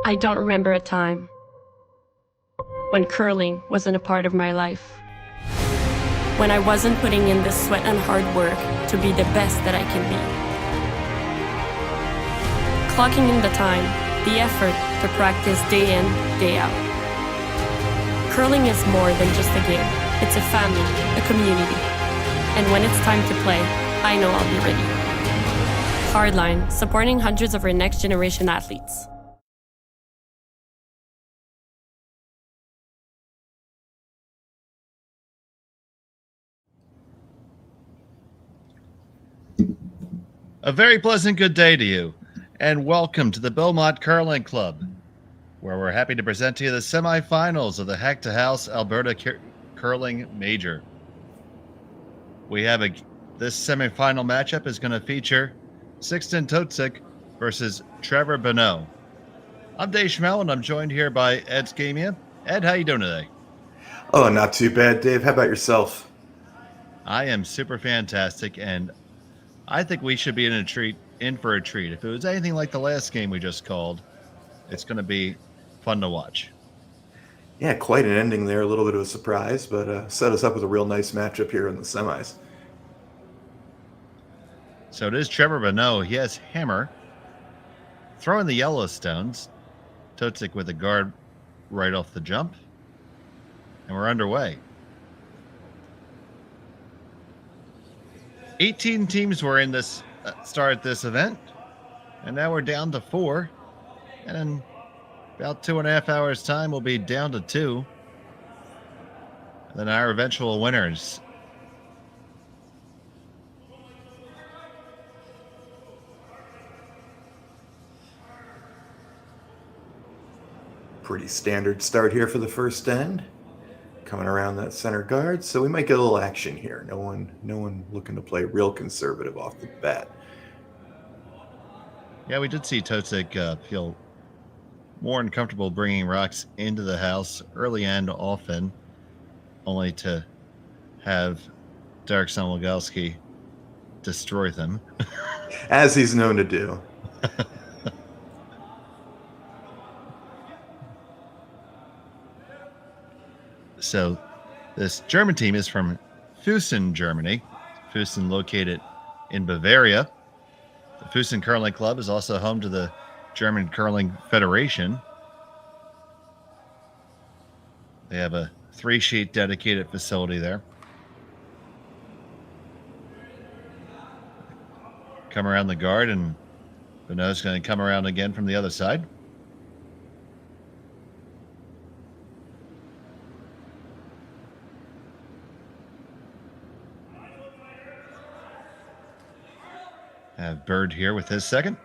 I don't remember a time when curling wasn't a part of my life. When I wasn't putting in the sweat and hard work to be the best that I can be. Clocking in the time, the effort to practice day in, day out. Curling is more than just a game. It's a family, a community. And when it's time to play, I know I'll be ready. Hardline, supporting hundreds of our next generation athletes. A very pleasant good day to you, and welcome to the Beaumont Curling Club, where we're happy to present to you the semifinals of the Hack2House Alberta Curling Major. We have this semifinal matchup is going to feature Sixten Totzek versus Trevor Bonot. I'm Dave Schmel, and I'm joined here by Ed Scimia. Ed, how you doing today? Oh, not too bad, Dave. How about yourself? I am super fantastic, and I think we should be in for a treat. If it was anything like the last game we just called, it's going to be fun to watch. Yeah, quite an ending there. A little bit of a surprise, but set us up with a real nice matchup here in the semis. So it is Trevor Bonot. He has hammer. Throwing the Yellowstones. Totzek with a guard right off the jump. And we're underway. 18 teams were in this start this event, and now we're down to 4. And in about 2.5 hours' time, we'll be down to 2. And then our eventual winners. Pretty standard start here for the first end. Coming around that center guard, so we might get a little action here. No one looking to play real conservative off the bat. Yeah, we did see Totzek feel more uncomfortable bringing rocks into the house early and often, only to have Derek Samogalski destroy them. As he's known to do. So this German team is from Fuessen, Germany. Fuessen located in Bavaria. The Fuessen Curling Club is also home to the German Curling Federation. They have a 3-sheet dedicated facility there. Come around the guard, and Bonot's going to come around again from the other side. Have Bird here with his second.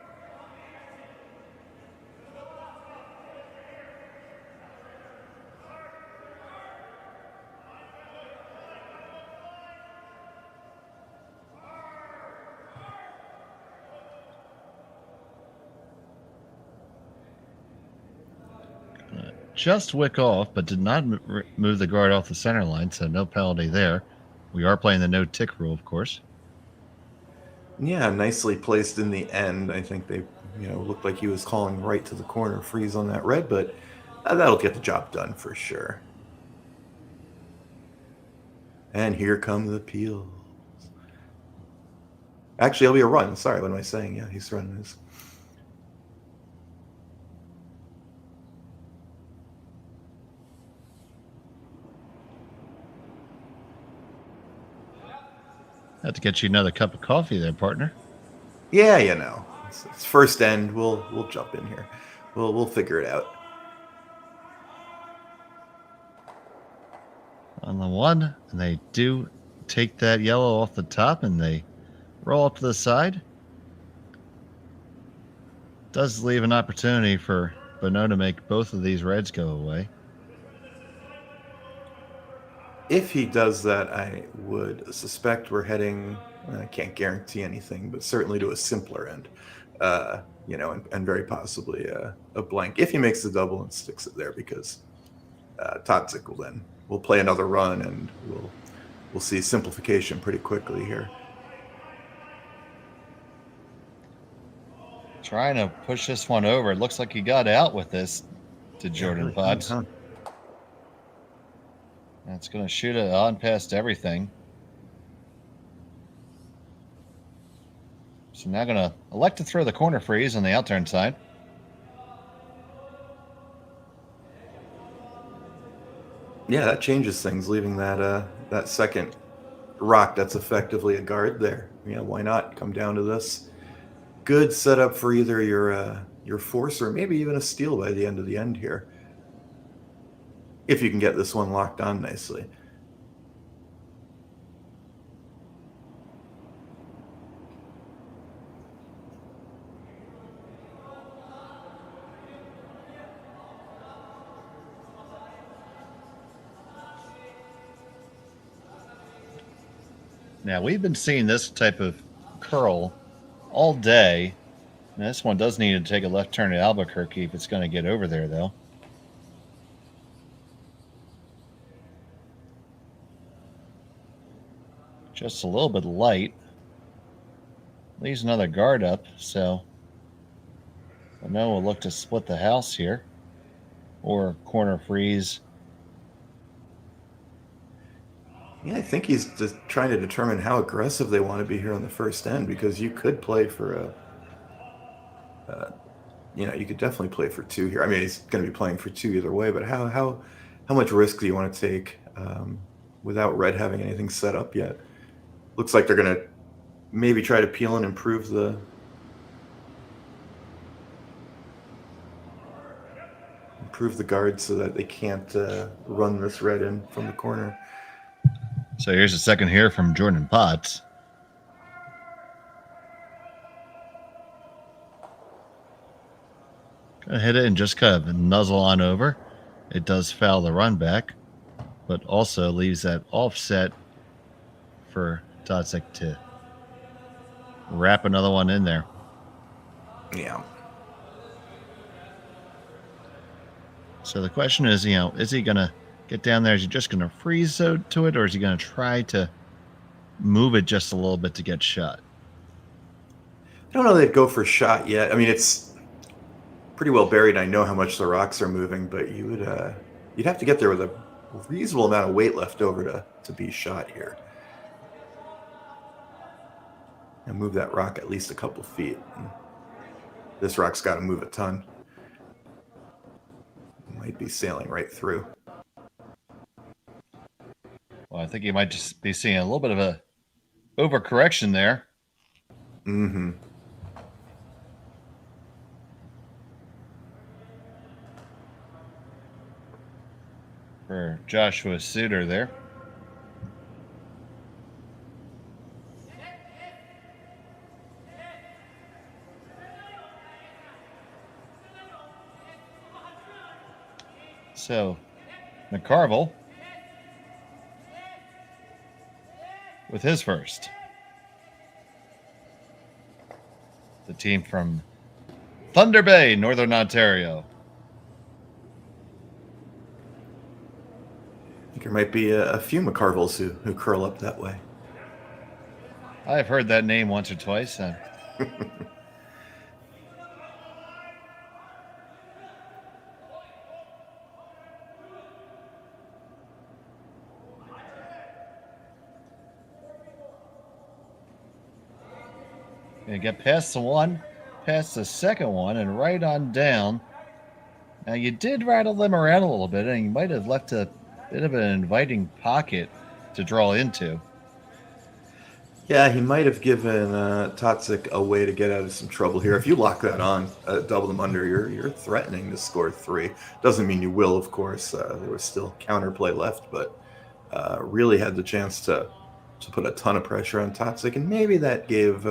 Just wick off, but did not move the guard off the center line, so no penalty there. We are playing the no tick rule, of course. Yeah, nicely placed in the end. I think they, looked like he was calling right to the corner freeze on that red, but that'll get the job done for sure. And here come the peels. Actually, it'll be a run. Sorry, what am I saying? Yeah, he's running his. Have to get you another cup of coffee there, partner. Yeah, it's first end. We'll jump in here. We'll figure it out. On the one, and they do take that yellow off the top, and they roll up to the side. Does leave an opportunity for Bonot to make both of these reds go away. If he does that, I would suspect we're heading, I can't guarantee anything, but certainly to a simpler end, and very possibly a blank. If he makes the double and sticks it there, because Totzek will play another run, and we'll see simplification pretty quickly here. Trying to push this one over. It looks like he got out with this to Jordan Potts. Huh? That's going to shoot it on past everything. So now going to elect to throw the corner freeze on the outturn side. Yeah, that changes things, leaving that that second rock that's effectively a guard there. Yeah, why not come down to this? Good setup for either your force or maybe even a steal by the end here. If you can get this one locked on nicely. Now, we've been seeing this type of curl all day. Now, this one does need to take a left turn at Albuquerque if it's going to get over there, though. Just a little bit light. Leaves another guard up, so I know we'll look to split the house here. Or corner freeze. Yeah, I think he's just trying to determine how aggressive they want to be here on the first end, because you could play for you could definitely play for 2 here. I mean, he's going to be playing for 2 either way, but how much risk do you want to take without Red having anything set up yet? Looks like they're going to maybe try to peel and improve the guard so that they can't run this Red in from the corner. So here's a second here from Jordan Potts. Gonna hit it and just kind of nuzzle on over. It does foul the run back, but also leaves that offset for Totzek to wrap another one in there. Yeah. So the question is, is he going to get down there? Is he just going to freeze to it, or is he going to try to move it just a little bit to get shot? I don't know they'd go for shot yet. I mean, it's pretty well buried. I know how much the rocks are moving, but you'd have to get there with a reasonable amount of weight left over to be shot here. And move that rock at least a couple feet. This rock's got to move a ton. Might be sailing right through. Well, I think you might just be seeing a little bit of a overcorrection there. Mm-hmm. For Joshua Suter there. So, McCarville with his first. The team from Thunder Bay, Northern Ontario. I think there might be a few McCarvilles who curl up that way. I've heard that name once or twice. And get past the one, past the second one, and right on down. Now, you did rattle them around a little bit, and you might have left a bit of an inviting pocket to draw into. Yeah, he might have given Totzek a way to get out of some trouble here. If you lock that on, double them under, you're threatening to score 3. Doesn't mean you will, of course. There was still counterplay left, but really had the chance to put a ton of pressure on Totzek, and maybe that gave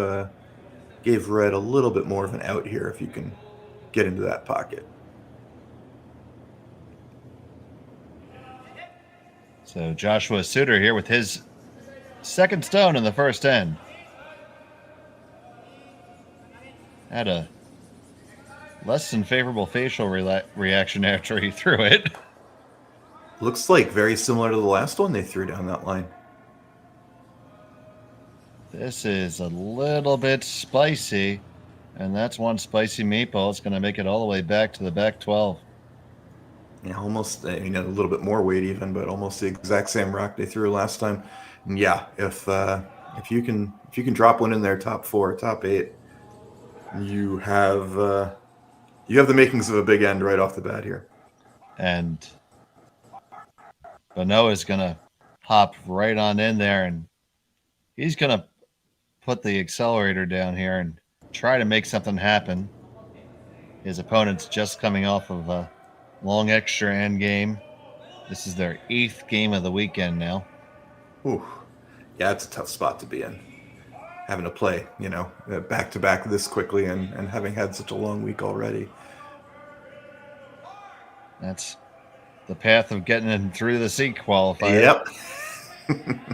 Red a little bit more of an out here if you can get into that pocket. So Joshua Suter here with his second stone in the first end. Had a less than favorable facial reaction after he threw it. Looks like very similar to the last one they threw down that line. This is a little bit spicy. And that's one spicy meatball. It's going to make it all the way back to the back 12. Yeah, almost a little bit more weight even, but almost the exact same rock they threw last time. And yeah, if you can drop one in there, top 4, top 8, you have the makings of a big end right off the bat here. And Bonot is going to hop right on in there, and he's going to put the accelerator down here and try to make something happen. His opponent's just coming off of a long extra end game. This is their 8th game of the weekend now. Ooh. Yeah, it's a tough spot to be in. Having to play, back to back this quickly and having had such a long week already. That's the path of getting in through the SEEK qualifier. Yep.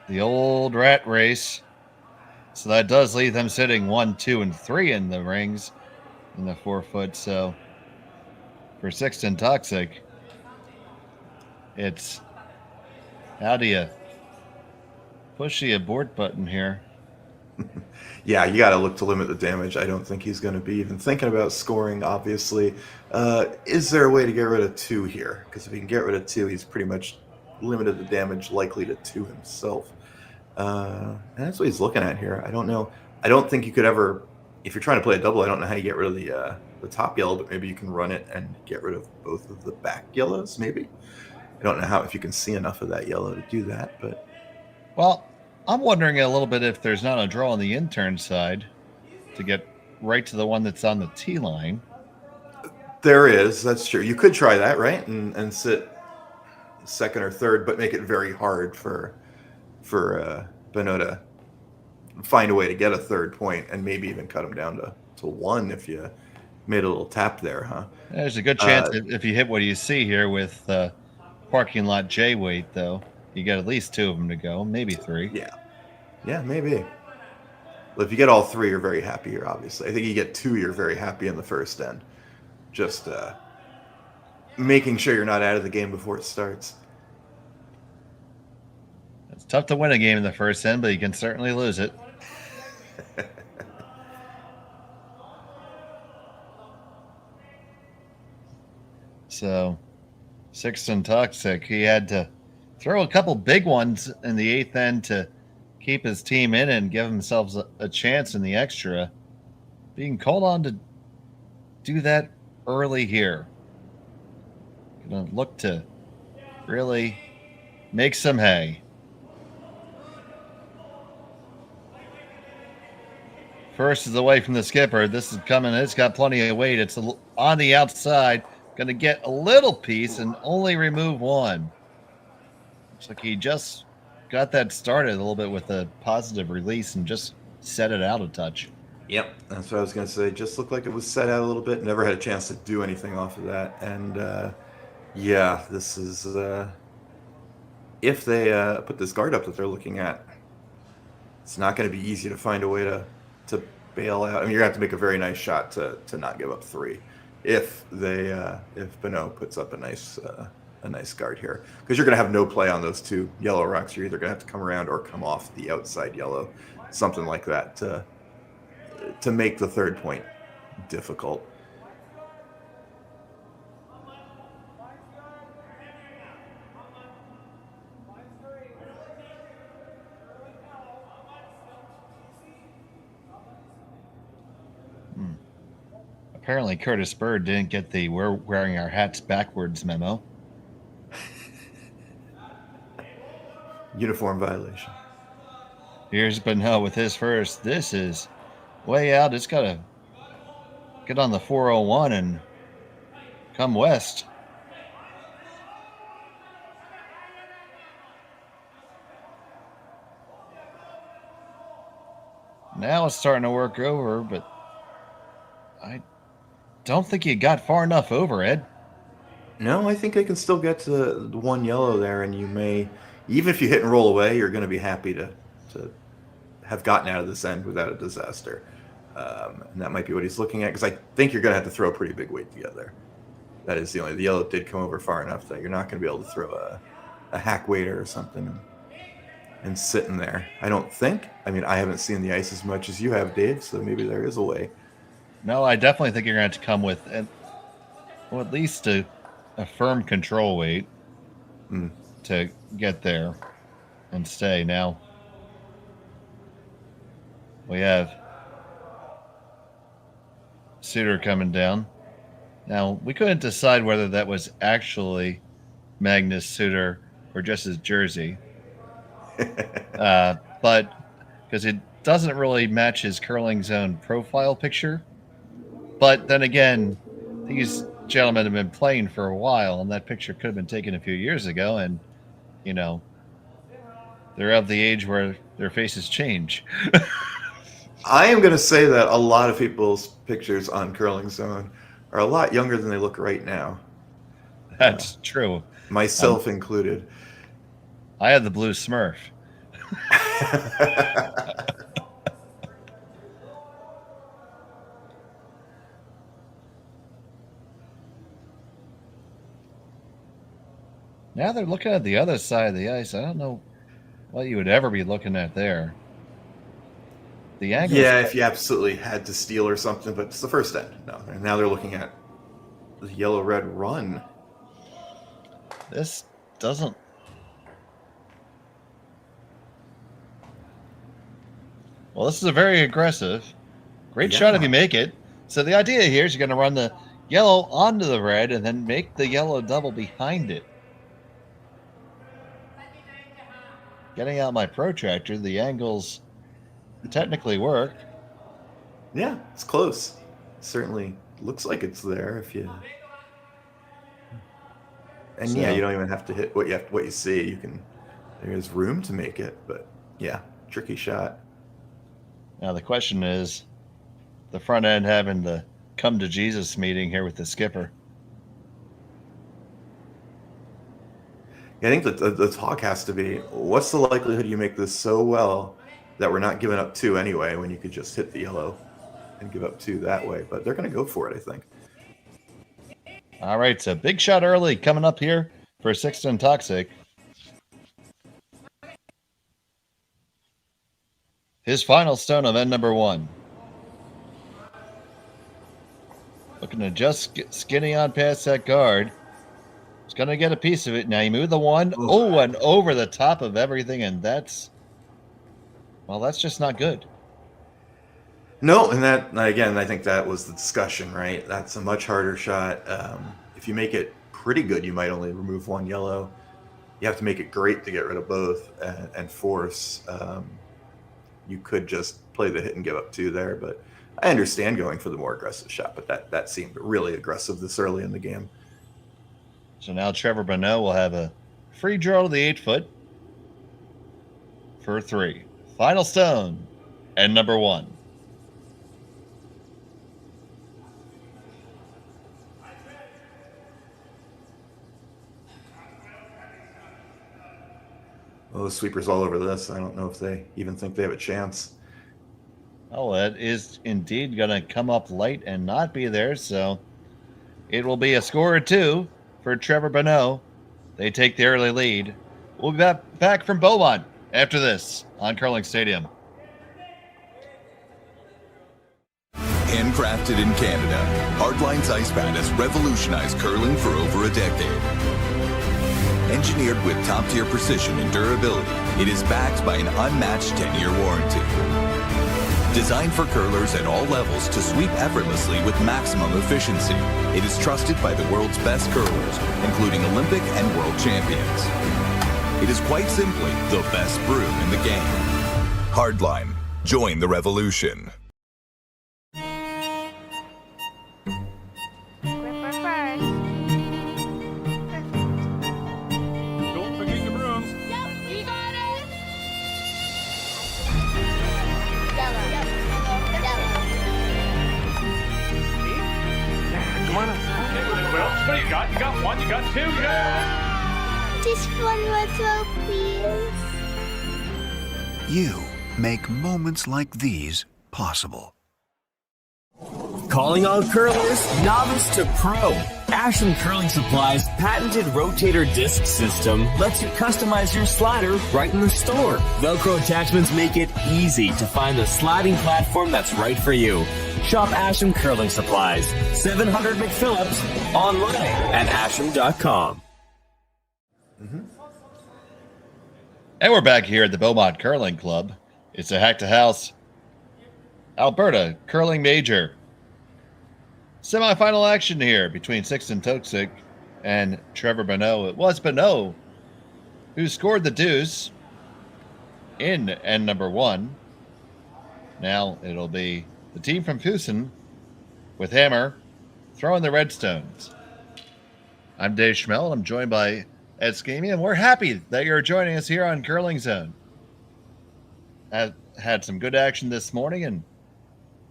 The old rat race. So that does leave them sitting 1, 2, and 3 in the rings in the 4-foot. So for Sixten Totzek, it's how do you push the abort button here? Yeah, you got to look to limit the damage. I don't think he's going to be even thinking about scoring, obviously. Is there a way to get rid of 2 here? Because if he can get rid of 2, he's pretty much limited the damage likely to 2 himself. And that's what he's looking at here. I don't know. I don't think you could ever, if you're trying to play a double, I don't know how you get rid of the top yellow, but maybe you can run it and get rid of both of the back yellows, maybe. I don't know if you can see enough of that yellow to do that, but... Well, I'm wondering a little bit if there's not a draw on the intern side to get right to the one that's on the T line. There is. That's true. You could try that, right? And sit second or third, but make it very hard for Bonot to find a way to get a third point and maybe even cut him down to 1 if you made a little tap there, huh? There's a good chance if you hit what you see here with parking lot J weight, though. You get at least 2 of them to go, maybe 3. Yeah, maybe. Well, if you get all 3, you're very happy here, obviously. I think you get 2, you're very happy in the first end. Just making sure you're not out of the game before it starts. It's tough to win a game in the first end, but you can certainly lose it. So, Sixten Totzek, he had to throw a couple big ones in the 8th end to keep his team in and give themselves a chance in the extra. Being called on to do that early here. Gonna look to really make some hay. First is away from the skipper. This is coming. It's got plenty of weight. It's on the outside. Going to get a little piece and only remove 1. Looks like he just got that started a little bit with a positive release and just set it out a touch. Yep, that's what I was going to say. Just looked like it was set out a little bit. Never had a chance to do anything off of that. And yeah, this is if they put this guard up that they're looking at, it's not going to be easy to find a way to bail out. I mean, you're going to have to make a very nice shot to not give up 3 if Bonot puts up a nice guard here, because you're going to have no play on those 2 yellow rocks. You're either going to have to come around or come off the outside yellow, something like that to make the third point difficult. Apparently Curtis Bird didn't get the "we're wearing our hats backwards" memo. Uniform violation. Here's Bonot with his first. This is way out. It's got to get on the 401 and come west. Now it's starting to work over, but I don't think you got far enough over, Ed. No, I think I can still get to the 1 yellow there, and you may, even if you hit and roll away, you're going to be happy to have gotten out of this end without a disaster. And that might be what he's looking at, because I think you're going to have to throw a pretty big weight together. That is the yellow did come over far enough that you're not going to be able to throw a hack waiter or something and sit in there. I don't think. I mean, I haven't seen the ice as much as you have, Dave, so maybe there is a way No, I definitely think you're going to have to come with at least a firm control weight to get there and stay. Now, we have Suter coming down. Now, we couldn't decide whether that was actually Magnus Suter or just his jersey. But because it doesn't really match his Curling Zone profile picture. But then again, these gentlemen have been playing for a while, and that picture could have been taken a few years ago, and, you know, they're of the age where their faces change. I am going to say that a lot of people's pictures on Curling Zone are a lot younger than they look right now. That's true. Myself included. I had the blue Smurf. Now they're looking at the other side of the ice. I don't know what you would ever be looking at there. The angle. Yeah, if you absolutely had to steal or something, but it's the first end. No, and now they're looking at the yellow-red run. This doesn't. Well, this is a very aggressive. Great shot if you make it. So the idea here is you're going to run the yellow onto the red and then make the yellow double behind it. Getting out my protractor, the angles technically work. Yeah, it's close. Certainly looks like it's there if you. And So- yeah, you don't even have to hit what you see. You can. There's room to make it, but yeah, tricky shot. Now the question is, the front end having the come to Jesus meeting here with the skipper. I think that the talk has to be, what's the likelihood you make this so well that we're not giving up 2 anyway when you could just hit the yellow and give up 2 that way? But they're going to go for it, I think. All right, so big shot early coming up here for Sixten Totzek. His final stone of end number 1. Looking to just get skinny on past that guard. He's going to get a piece of it. Now you move the 1. Oh, and over the top of everything, and that's just not good. No, and that, again, I think that was the discussion, right? That's a much harder shot. If you make it pretty good, you might only remove 1 yellow. You have to make it great to get rid of both and force. You could just play the hit and give up 2 there, but I understand going for the more aggressive shot, but that seemed really aggressive this early in the game. So now Trevor Bonot will have a free draw to the 8-foot for 3. Final stone, end number 1. Well, the sweeper's all over this. I don't know if they even think they have a chance. Oh, that is indeed going to come up late and not be there, so it will be a score of 2 for Trevor Bonot. They take the early lead. We'll be back from Beaumont after this on Curling Stadium. Handcrafted in Canada, Hardline's Ice Pad has revolutionized curling for over a decade. Engineered with top-tier precision and durability, it is backed by an unmatched 10-year warranty. Designed for curlers at all levels to sweep effortlessly with maximum efficiency, it is trusted by the world's best curlers, including Olympic and world champions. It is quite simply the best brew in the game. Hardline. Join the revolution. Don't forget your brooms. Yep, we got it. Come on up. Well, what do you got? You got 1, you got 2, you got... Just one more throw, please. You make moments like these possible. Calling all curlers, novice to pro. Ashland Curling Supply's patented rotator disc system lets you customize your slider right in the store. Velcro attachments make it easy to find the sliding platform that's right for you. Shop Ashland Curling Supplies, 700 McPhillips, online at ashland.com. And we're back here at the Beaumont Curling Club. It's a Hack2House Alberta Curling Major. Semi-final action here between Sixten Totzek and Trevor Bonot. It was Bonot who scored the deuce in end number 1. Now it'll be the team from Fuessen with Hammer throwing the Redstones. I'm Dave Schmel, and I'm joined by Ed Scimia, and we're happy that you're joining us here on Curling Zone. Had some good action this morning, and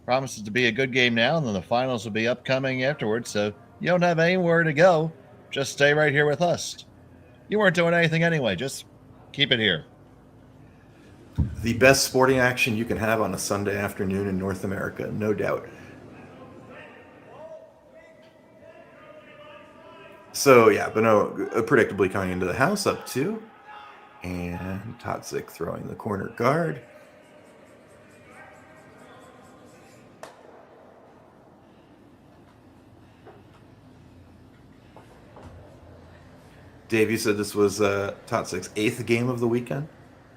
promises to be a good game now, and then the finals will be upcoming afterwards, so you don't have anywhere to go. Just stay right here with us. You weren't doing anything anyway. Just keep it here. The best sporting action you can have on a Sunday afternoon in North America, no doubt. So, yeah, Bonot predictably coming into the house up 2. And Totzek throwing the corner guard. Dave, you said this was Totzek's 8th game of the weekend?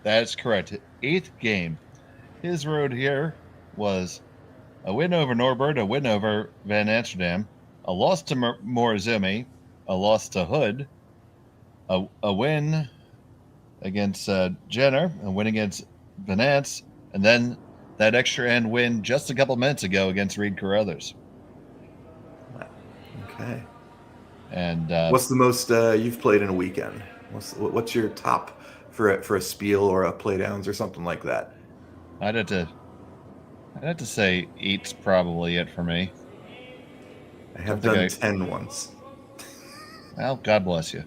That's correct. 8th game. His road here was a win over Norbert, a win over Van Amsterdam, a loss to Morizumi, a loss to Hood, a win against Jenner, a win against Venance, and then that extra end win just a couple minutes ago against Reed Carruthers. Okay. And what's the most you've played in a weekend? What's your top for a spiel or a play downs or something like that? I'd have to say 8's probably it for me. I have done 10 once. Well, God bless you.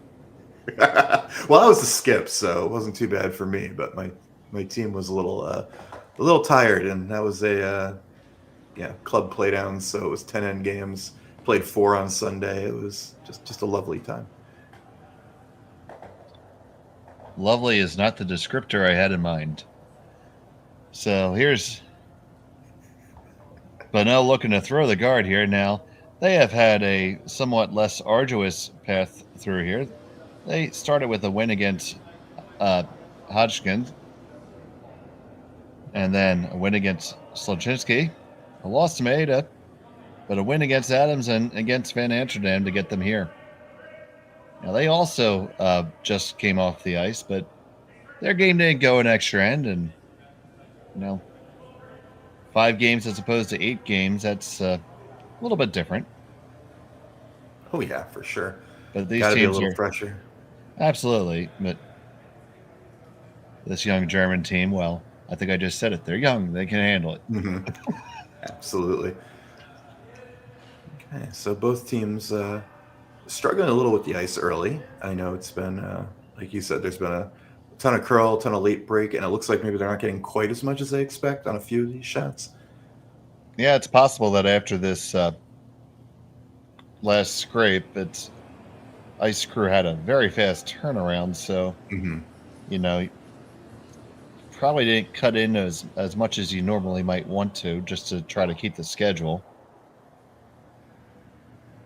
Well, I was a skip, so it wasn't too bad for me. But my team was a little tired, and that was a club playdowns. So it was 10 end games. Played 4 on Sunday. It was just a lovely time. Lovely is not the descriptor I had in mind. So here's Bonot looking to throw the guard here. Now, they have had a somewhat less arduous path through here. They started with a win against Hodgkin, and then a win against Sloczynski, a loss to Maeda, but a win against Adams and against Van Amsterdam to get them here. Now, they also just came off the ice, but their game didn't go an extra end, and 5 games as opposed to 8 games, that's a little bit different. Oh yeah, for sure. But these Gotta teams be a little are fresher. Absolutely. But this young German team, well, I think I just said it. They're young. They can handle it. Mm-hmm. Absolutely. Okay, so both teams struggling a little with the ice early. I know it's been, like you said, there's been a ton of curl, a ton of late break, and it looks like maybe they're not getting quite as much as they expect on a few of these shots. Yeah, it's possible that after this last scrape, Ice Crew had a very fast turnaround, so probably didn't cut in as much as you normally might want to, just to try to keep the schedule.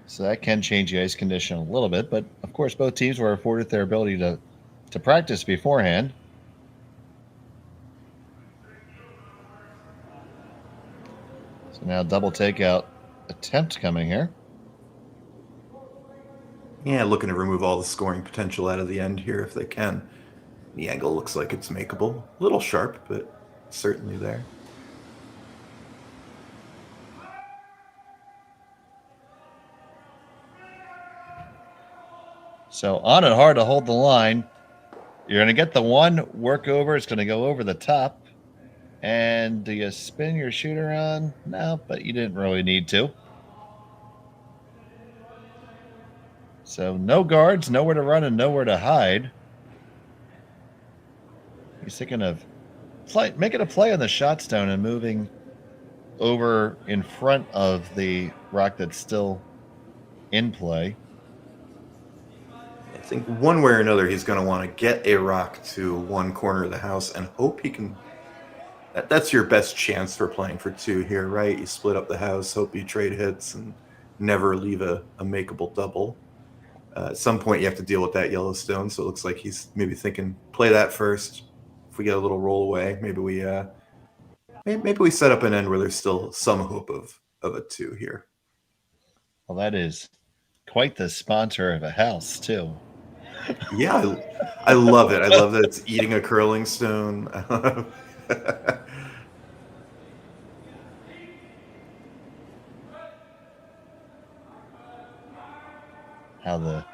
So that can change the ice condition a little bit, but of course both teams were afforded their ability to practice beforehand. So now double takeout attempt coming here. Yeah, looking to remove all the scoring potential out of the end here if they can. The angle looks like it's makeable. A little sharp, but certainly there. So on it hard to hold the line. You're going to get the one work over. It's going to go over the top. And do you spin your shooter on? No, but you didn't really need to. So no guards, nowhere to run, and nowhere to hide. He's thinking of making a play on the shot stone and moving over in front of the rock that's still in play. think one way or another he's going to want to get a rock to one corner of the house and hope he can. That's your best chance for playing for 2 here, right? You split up the house, hope you trade hits, and never leave a makeable double. At some point, you have to deal with that Yellowstone, so it looks like he's maybe thinking, play that first. If we get a little roll away, maybe we set up an end where there's still some hope of a 2 here. Well, that is quite the sponsor of a house, too. Yeah, I love it. I love that it's eating a curling stone. How the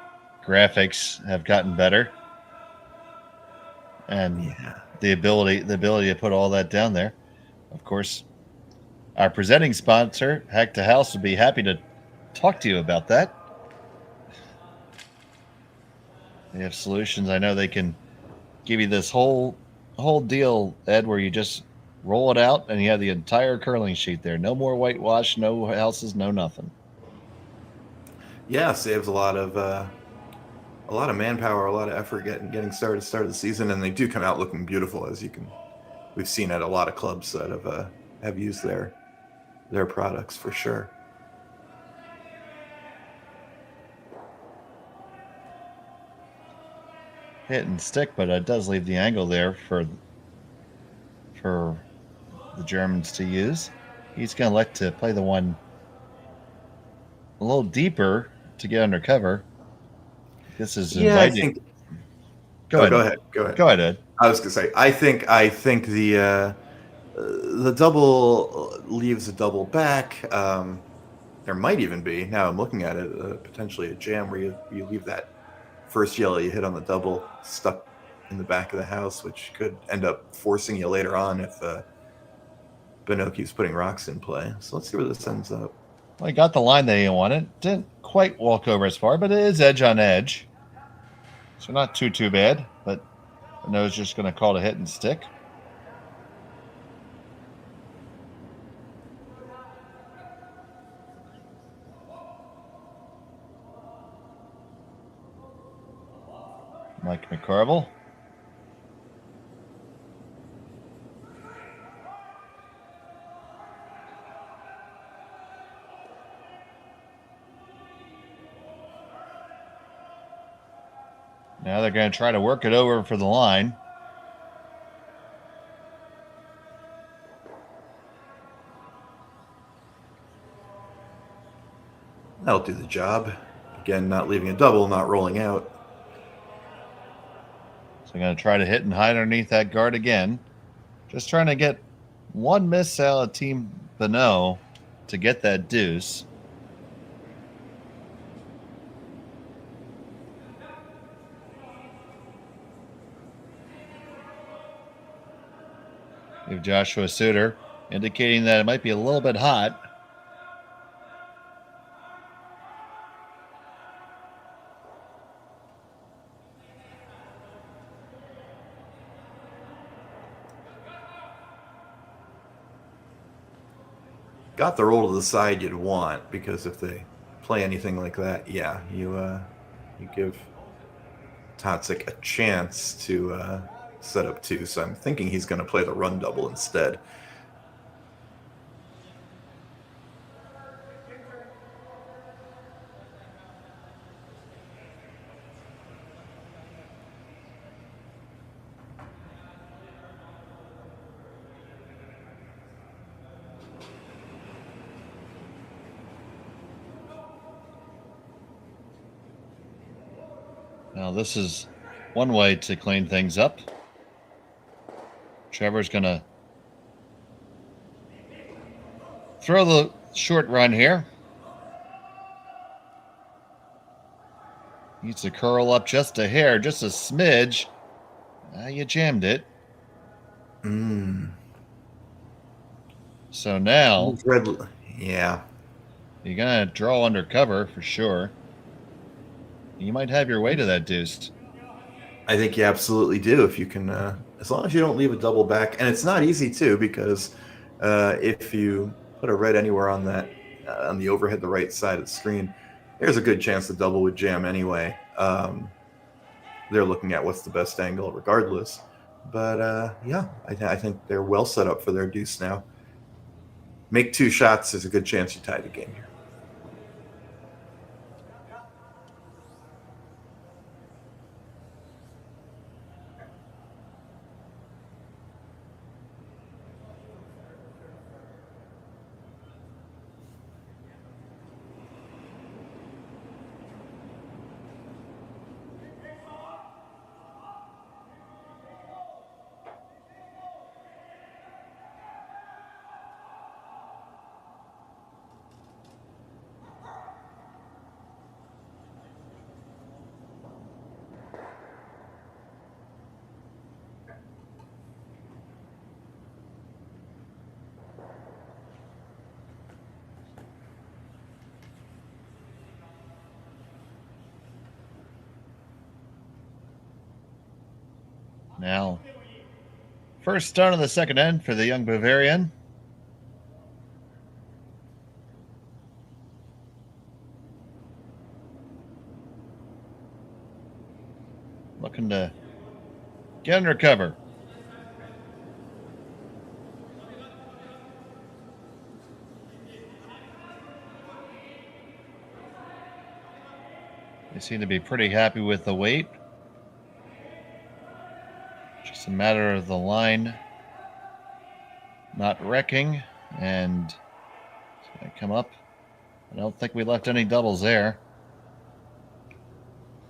graphics have gotten better, and the ability to put all that down there. Of course, our presenting sponsor, Hack2House, would be happy to talk to you about that. They have solutions. I know they can give you this whole deal, Ed, where you just roll it out and you have the entire curling sheet there. No more whitewash, no houses, no nothing. Yeah, saves a lot of manpower, a lot of effort getting started start of the season, and they do come out looking beautiful, as we've seen at a lot of clubs that have used their products for sure. Hit and stick, but it does leave the angle there for the Germans to use. He's going to like to play the one a little deeper to get under cover. This is inviting. Go ahead. Go ahead, Ed. I was going to say, I think the double leaves a double back. There might even be, now I'm looking at it, potentially a jam where you leave that first yellow you hit on the double stuck in the back of the house, which could end up forcing you later on if Bonot keeps putting rocks in play. So let's see where this ends up. Well, he got the line that he wanted. Didn't quite walk over as far, but it is edge on edge. So not too bad, but Bonot's just going to call it a hit and stick. Mike McCarville. Now they're going to try to work it over for the line. That'll do the job. Again, not leaving a double, not rolling out. So I'm going to try to hit and hide underneath that guard again. Just trying to get one miss out of Team Bonot to get that deuce. We have Joshua Suter indicating that it might be a little bit hot. Got the roll to the side you'd want, because if they play anything like that, yeah, you give Totzek a chance to set up 2. So I'm thinking he's going to play the run double instead. Now this is one way to clean things up. Trevor's going to throw the short run here. Needs to curl up just a hair, just a smidge. You jammed it. So now, yeah, you're going to draw under cover for sure. You might have your way to that deuce. I think you absolutely do if you can, as long as you don't leave a double back. And it's not easy too, because if you put a red anywhere on that, on the overhead, the right side of the screen, there's a good chance the double would jam anyway. they're looking at what's the best angle regardless. But yeah, I think they're well set up for their deuce now. Make 2 shots, there's a good chance you tie the game here. Now, first stone on the second end for the young Bavarian. Looking to get under cover. They seem to be pretty happy with the weight. Just a matter of the line not wrecking, and it's going to come up. I don't think we left any doubles there.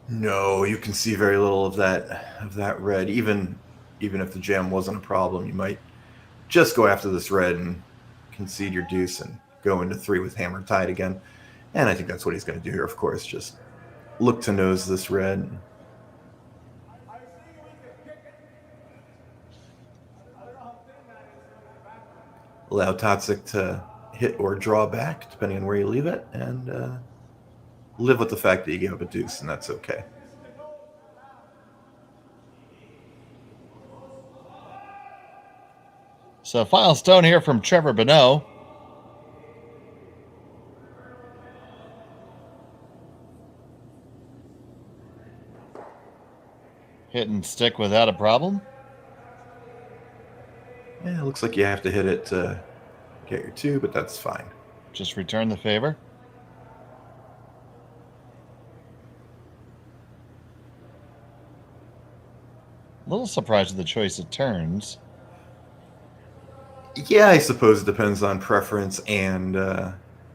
No, you can see very little of that red. Even if the jam wasn't a problem, you might just go after this red and concede your deuce and go into 3 with hammer tied again. And I think that's what he's going to do here, of course. Just look to nose this red. Allow Totzek to hit or draw back, depending on where you leave it, and live with the fact that you gave up a deuce, and that's okay. So final stone here from Trevor Bonot. Hit and stick without a problem. Yeah, it looks like you have to hit it to get your 2, but that's fine. Just return the favor. A little surprised at the choice of turns. Yeah, I suppose it depends on preference and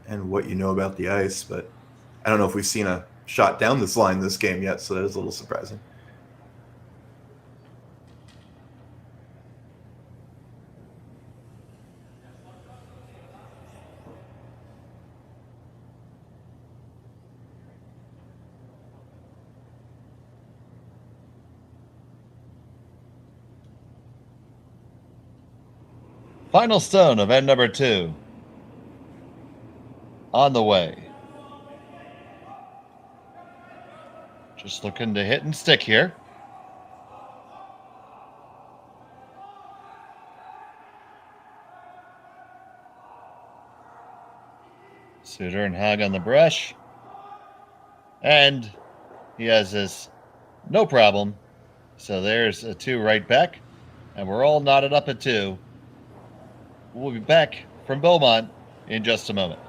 what you know about the ice, but I don't know if we've seen a shot down this line this game yet, so that is a little surprising. Final stone of end number 2. On the way. Just looking to hit and stick here. Suter and Hag on the brush. And he has this no problem. So there's a 2 right back. And we're all knotted up at 2. We'll be back from Beaumont in just a moment.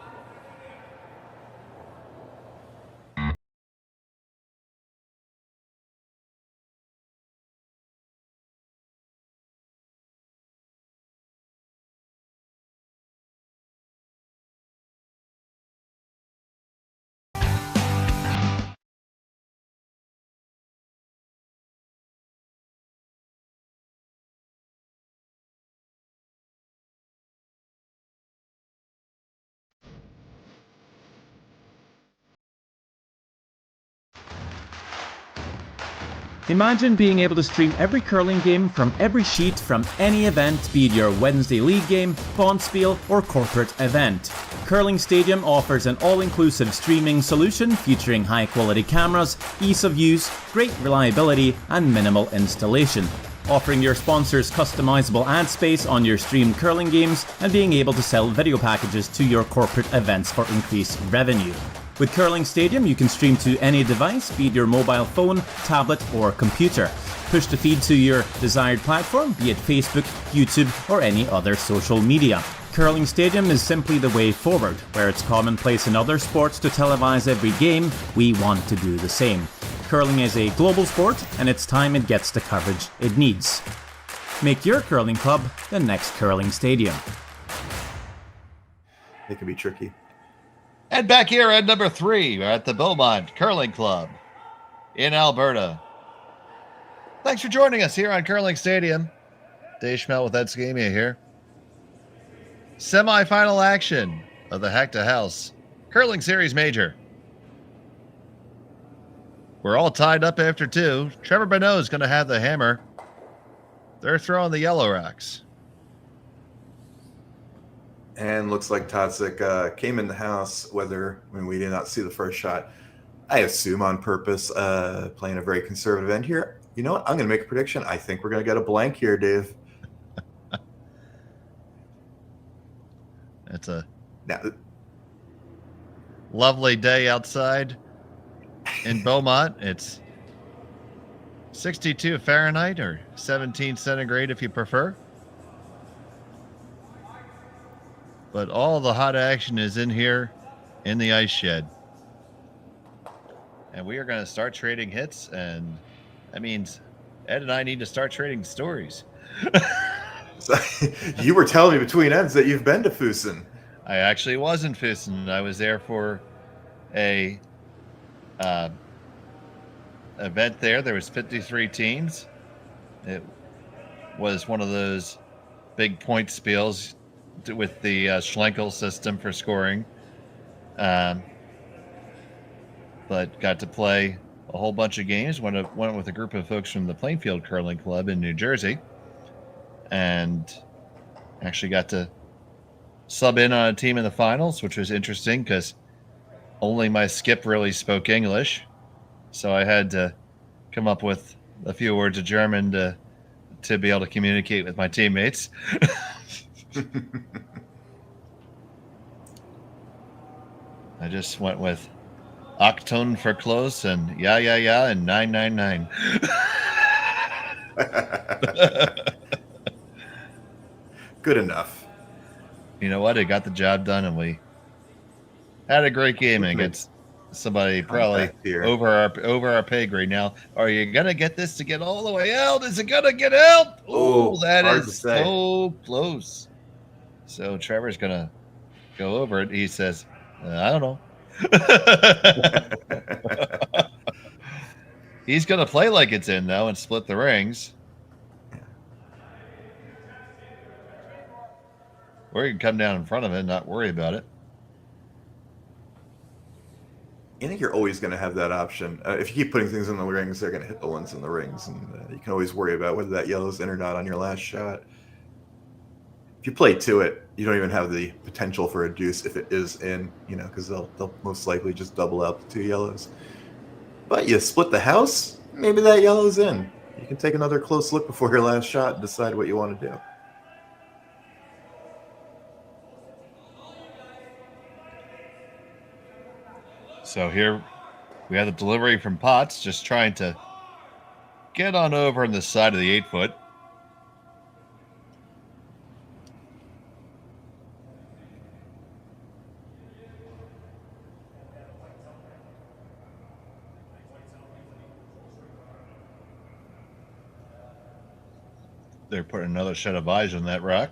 Imagine being able to stream every curling game from every sheet from any event, be it your Wednesday league game, bonspiel, or corporate event. Curling Stadium offers an all-inclusive streaming solution featuring high-quality cameras, ease of use, great reliability, and minimal installation. Offering your sponsors customizable ad space on your streamed curling games and being able to sell video packages to your corporate events for increased revenue. With Curling Stadium, you can stream to any device, be it your mobile phone, tablet, or computer. Push the feed to your desired platform, be it Facebook, YouTube, or any other social media. Curling Stadium is simply the way forward. Where it's commonplace in other sports to televise every game, we want to do the same. Curling is a global sport, and it's time it gets the coverage it needs. Make your curling club the next Curling Stadium. It can be tricky. And back here at number 3, we're at the Beaumont Curling Club in Alberta. Thanks for joining us here on Curling Stadium. Dave Schmel with Scimia here. Semi-final action of the Hack2House Curling Series Major. We're all tied up after 2. Trevor Bonot is going to have the hammer. They're throwing the yellow rocks. And looks like Totzek came in the house, we did not see the first shot. I assume on purpose, playing a very conservative end here. You know what? I'm going to make a prediction. I think we're going to get a blank here, Dave. It's a lovely day outside in Beaumont. It's 62 Fahrenheit or 17 centigrade if you prefer. But all the hot action is in here in the ice shed. And we are going to start trading hits, and that means Ed and I need to start trading stories. So, you were telling me between ends that you've been to Fuessen. I actually was in Fuessen. I was there for a event there. There was 53 teams. It was one of those big point spiels with the Schlenkel system for scoring. But got to play a whole bunch of games. Went with a group of folks from the Plainfield Curling Club in New Jersey. And actually got to sub in on a team in the finals, which was interesting because only my skip really spoke English. So I had to come up with a few words of German to be able to communicate with my teammates. I just went with Achtung for close and yeah, and 999. Good enough. You know what? It got the job done, and we had a great game against somebody probably over our pay grade. Now, are you gonna get this to get all the way out? Is it gonna get out? Oh, that is so close. So Trevor's gonna go over it. He says, "I don't know." He's gonna play like it's in though and split the rings. Or you can come down in front of it and not worry about it. I think you're always going to have that option. If you keep putting things in the rings, they're going to hit the ones in the rings. And you can always worry about whether that yellow's in or not on your last shot. If you play to it, you don't even have the potential for a deuce if it is in, because they'll most likely just double out the 2 yellows. But you split the house, maybe that yellow's in. You can take another close look before your last shot and decide what you want to do. So here we have the delivery from Potts, just trying to get on over on the side of the 8-foot. They're putting another set of eyes on that rock.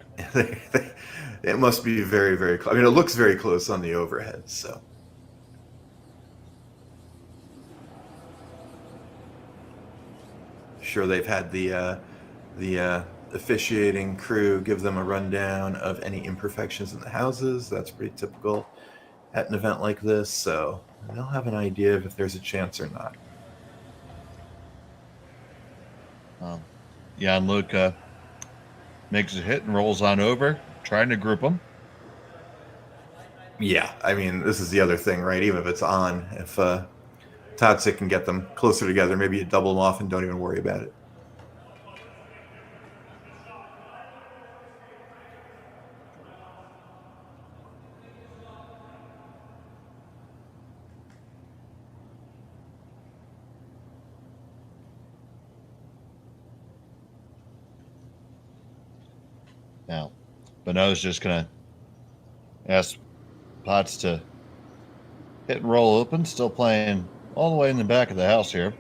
It must be very, very close. I mean, it looks very close on the overhead, so. Sure, they've had the officiating crew give them a rundown of any imperfections in the houses. That's pretty typical at an event like this, so they'll have an idea of if there's a chance or not. Jan Luca makes a hit and rolls on over, trying to group them. Yeah, I mean, this is the other thing, right? Even if it's on, if Totzek can get them closer together, maybe you double them off and don't even worry about it. Now, Bonot's just going to ask Potts to hit and roll open, still playing all the way in the back of the house here.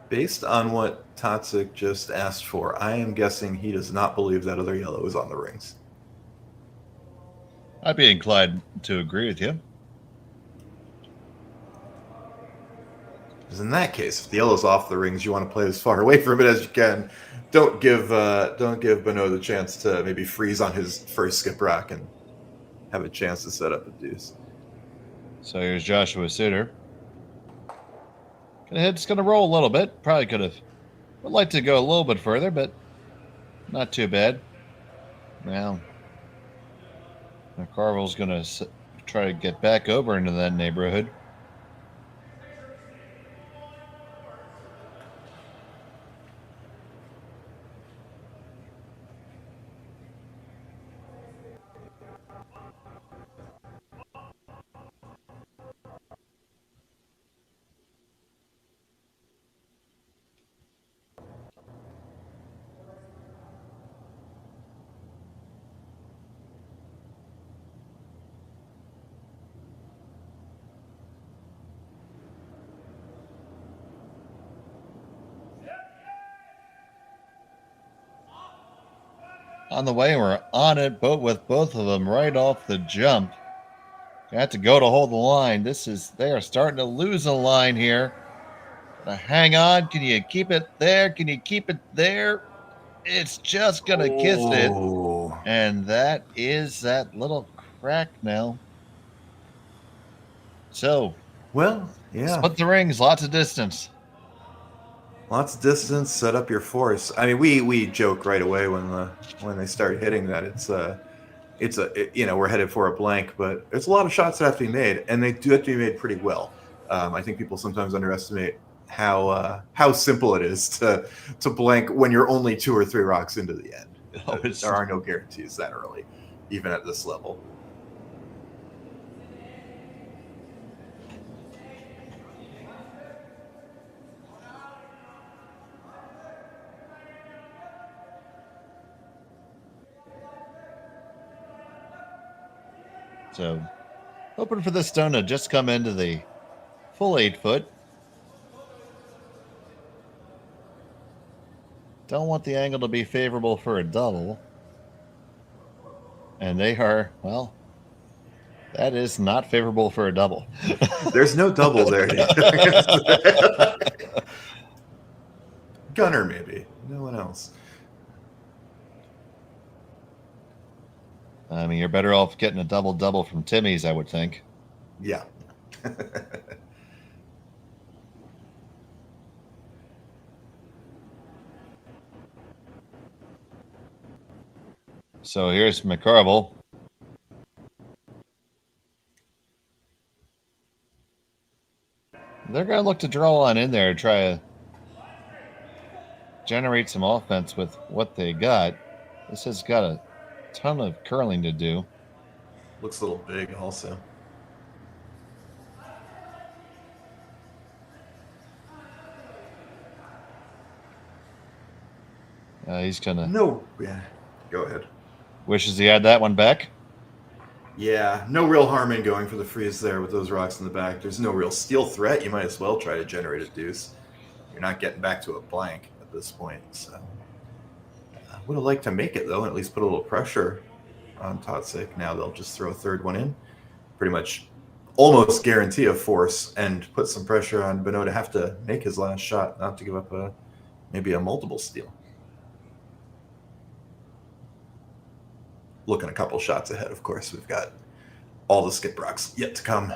Based on what Totzek just asked for, I am guessing he does not believe that other yellow is on the rings. I'd be inclined to agree with you. Because in that case, if the yellow's off the rings, you want to play as far away from it as you can. Don't give Bonot the chance to maybe freeze on his first skip rock and have a chance to set up a deuce. So here's Joshua Suter. It's going to roll a little bit. Probably would like to go a little bit further, but not too bad. Now, Carvel's going to try to get back over into that neighborhood. On the way, we're on it, with both of them right off the jump. You have to go to hold the line. They are starting to lose a line here. Hang on. Can you keep it there? Can you keep it there? It's just going to kiss it. And that is that little crack now. So, well, yeah. Split the rings, lots of distance. Lots of distance, set up your force. I mean, we joke right away when they start hitting that we're headed for a blank, but there's a lot of shots that have to be made, and they do have to be made pretty well. I think people sometimes underestimate how simple it is to blank when you're only 2 or 3 rocks into the end. There are no guarantees that early, even at this level. So, hoping for this stone to just come into the full 8 foot. Don't want the angle to be favorable for a double. And they are, well, that is not favorable for a double. There's no double there. Gunner, maybe. No one else. I mean, you're better off getting a double-double from Timmy's, I would think. Yeah. So here's McCarville. They're going to look to draw on in there, try to generate some offense with what they got. This has got a ton of curling to do. Looks a little big also. He's gonna go ahead. Wishes he had that one back. Yeah, no real harm in going for the freeze there with those rocks in the back. There's no real steal threat. You might as well try to generate a deuce. You're not getting back to a blank at this point. So I would have liked to make it, though, and at least put a little pressure on Totzek. Now they'll just throw a third one in. Pretty much almost guarantee a force and put some pressure on Bonot to have to make his last shot, not to give up maybe a multiple steal. Looking a couple shots ahead, of course. We've got all the skip rocks yet to come.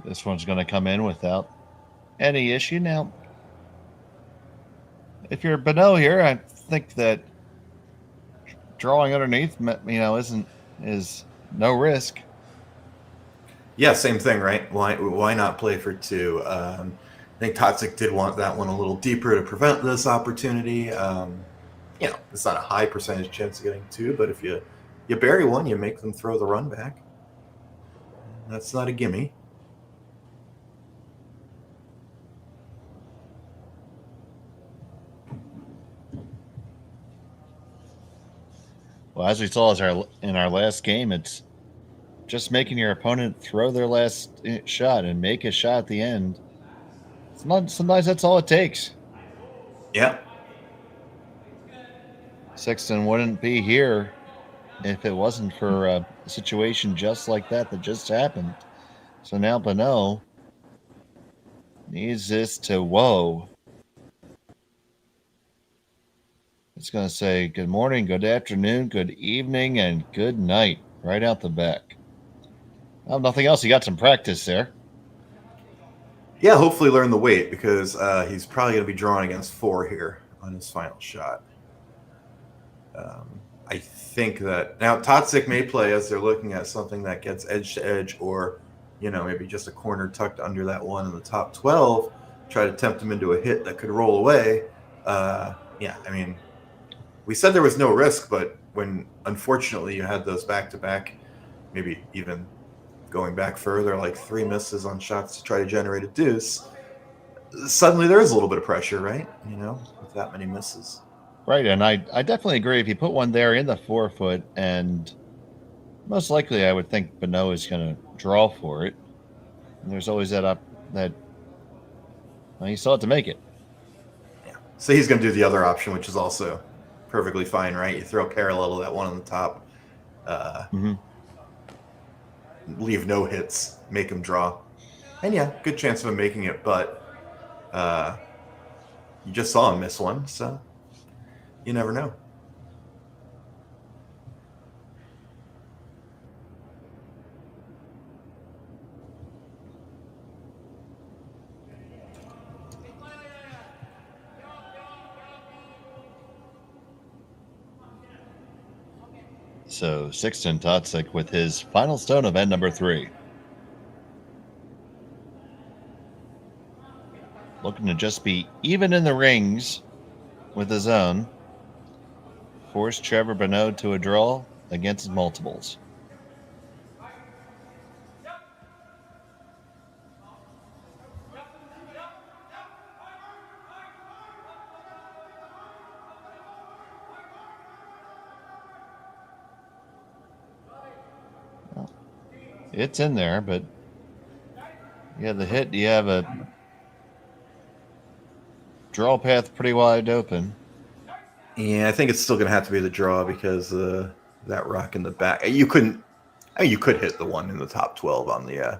This one's going to come in without any issue. Now, if you're Bonot here, I think that drawing underneath, is no risk. Yeah, same thing, right? Why not play for two? I think Totzek did want that one a little deeper to prevent this opportunity. It's not a high percentage chance of getting two, but if you bury one, you make them throw the run back. That's not a gimme. Well, as we saw in our last game, it's just making your opponent throw their last shot and make a shot at the end. Sometimes that's all it takes. Yeah. Sixten wouldn't be here if it wasn't for a situation just like that just happened. So now Bonot needs this to whoa. It's going to say good morning, good afternoon, good evening, and good night right out the back. Well, nothing else. He got some practice there. Yeah, hopefully learn the weight because he's probably going to be drawing against 4 here on his final shot. I think that now Totzek may play as they're looking at something that gets edge to edge or, maybe just a corner tucked under that one in the top 12, try to tempt him into a hit that could roll away. We said there was no risk, but when unfortunately you had those back-to-back, maybe even going back further, like 3 misses on shots to try to generate a deuce, suddenly there is a little bit of pressure, right? With that many misses. Right, and I definitely agree. If you put one there in the 4-foot, and most likely I would think Bonot is going to draw for it. And there's always that he still had to make it. Yeah. So he's going to do the other option, which is also perfectly fine, right? You throw parallel to that one on the top. Leave no hits, make him draw. And yeah, good chance of him making it, but you just saw him miss one, so you never know. So Sixten Totzek with his final stone of end number 3. Looking to just be even in the rings with his own. Force Trevor Bonot to a draw against his multiples. It's in there, but yeah, the hit, you have a draw path pretty wide open. Yeah, I think it's still going to have to be the draw because that rock in the back. You could hit the one in the top 12 on the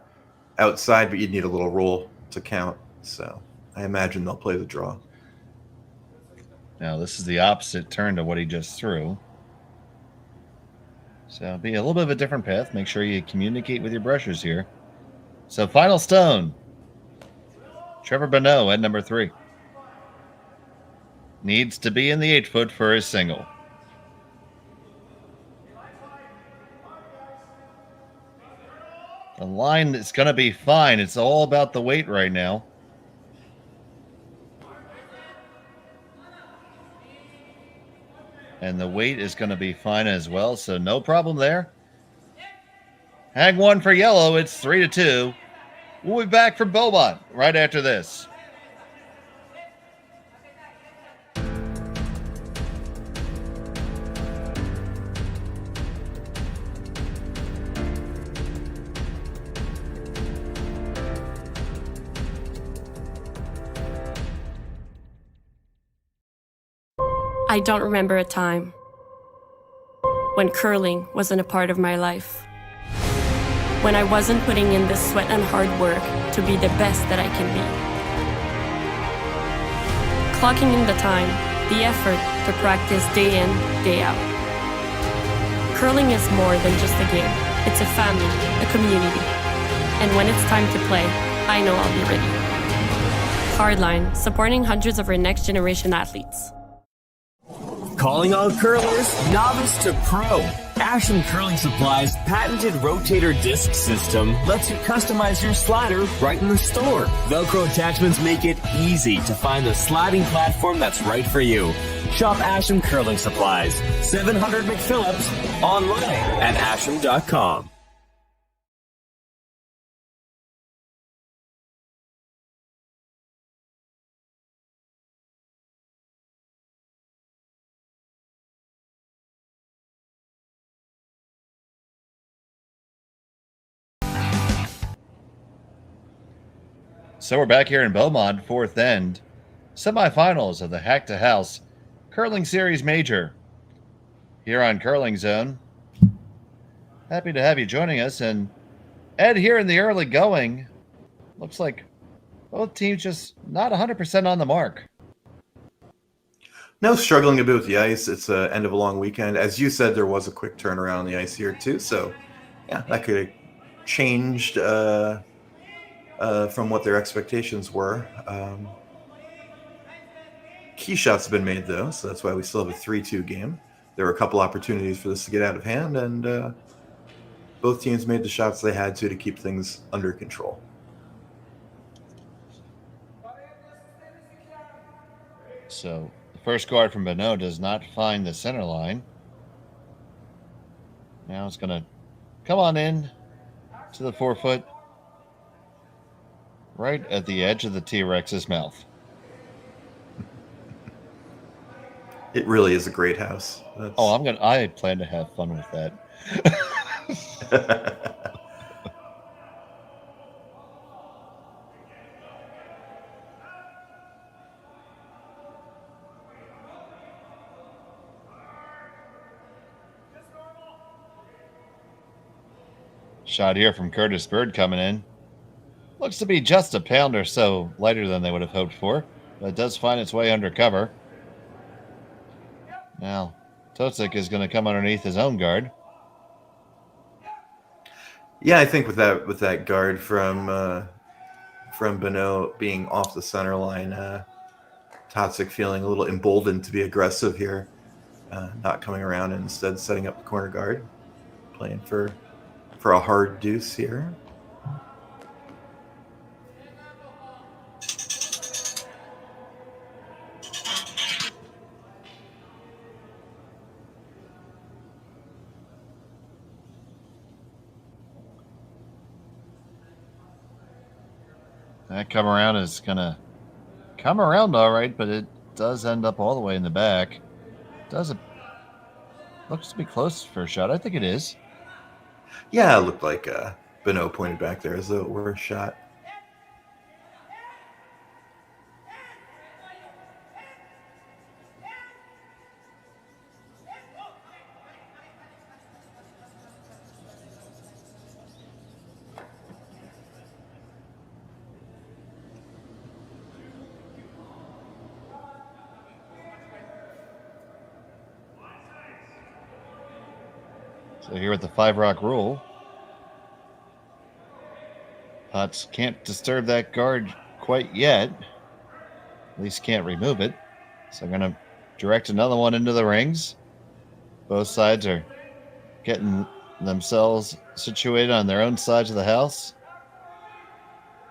outside, but you'd need a little roll to count. So I imagine they'll play the draw. Now, this is the opposite turn to what he just threw. So it'll be a little bit of a different path. Make sure you communicate with your brushers here. So final stone. Trevor Bonot at number 3. Needs to be in the 8-foot for his single. The line is going to be fine. It's all about the weight right now. And the weight is going to be fine as well, so no problem there. Hang 1 for yellow. It's 3-2. We'll be back from Beaumont right after this. I don't remember a time when curling wasn't a part of my life. When I wasn't putting in the sweat and hard work to be the best that I can be. Clocking in the time, the effort to practice day in, day out. Curling is more than just a game. It's a family, a community. And when it's time to play, I know I'll be ready. Hardline, supporting hundreds of our next generation athletes. Calling all curlers, novice to pro. Asham Curling Supply's patented rotator disc system lets you customize your slider right in the store. Velcro attachments make it easy to find the sliding platform that's right for you. Shop Asham Curling Supplies, 700 McPhillips, online at asham.com. So we're back here in Beaumont, fourth end, semifinals of the Hack2House Curling Series Major here on Curling Zone. Happy to have you joining us. And Ed, here in the early going, looks like both teams just not 100% on the mark. No, struggling a bit with the ice. It's the end of a long weekend. As you said, there was a quick turnaround on the ice here too. So, yeah, that could have changed from what their expectations were. Key shots have been made, though, so that's why we still have a 3-2 game. There were a couple opportunities for this to get out of hand, and both teams made the shots they had to keep things under control. So the first guard from Bonot does not find the center line. Now it's going to come on in to the 4-foot, right at the edge of the T-Rex's mouth. It really is a great house. That's... Oh, I plan to have fun with that. Shot here from Curtis Bird coming in. Looks to be just a pound or so lighter than they would have hoped for, but it does find its way under cover. Now, Totzek is going to come underneath his own guard. Yeah, I think with that guard from Bonot being off the center line, Totzek feeling a little emboldened to be aggressive here, not coming around and instead setting up the corner guard, playing for a hard deuce here. That come around is going to come around all right, but it does end up all the way in the back. Looks to be close for a shot. I think it is. Yeah, it looked like Bonot pointed back there as though it were a shot. So here with the 5-rock rule, Potts can't disturb that guard quite yet. At least can't remove it. So I'm going to direct another one into the rings. Both sides are getting themselves situated on their own sides of the house.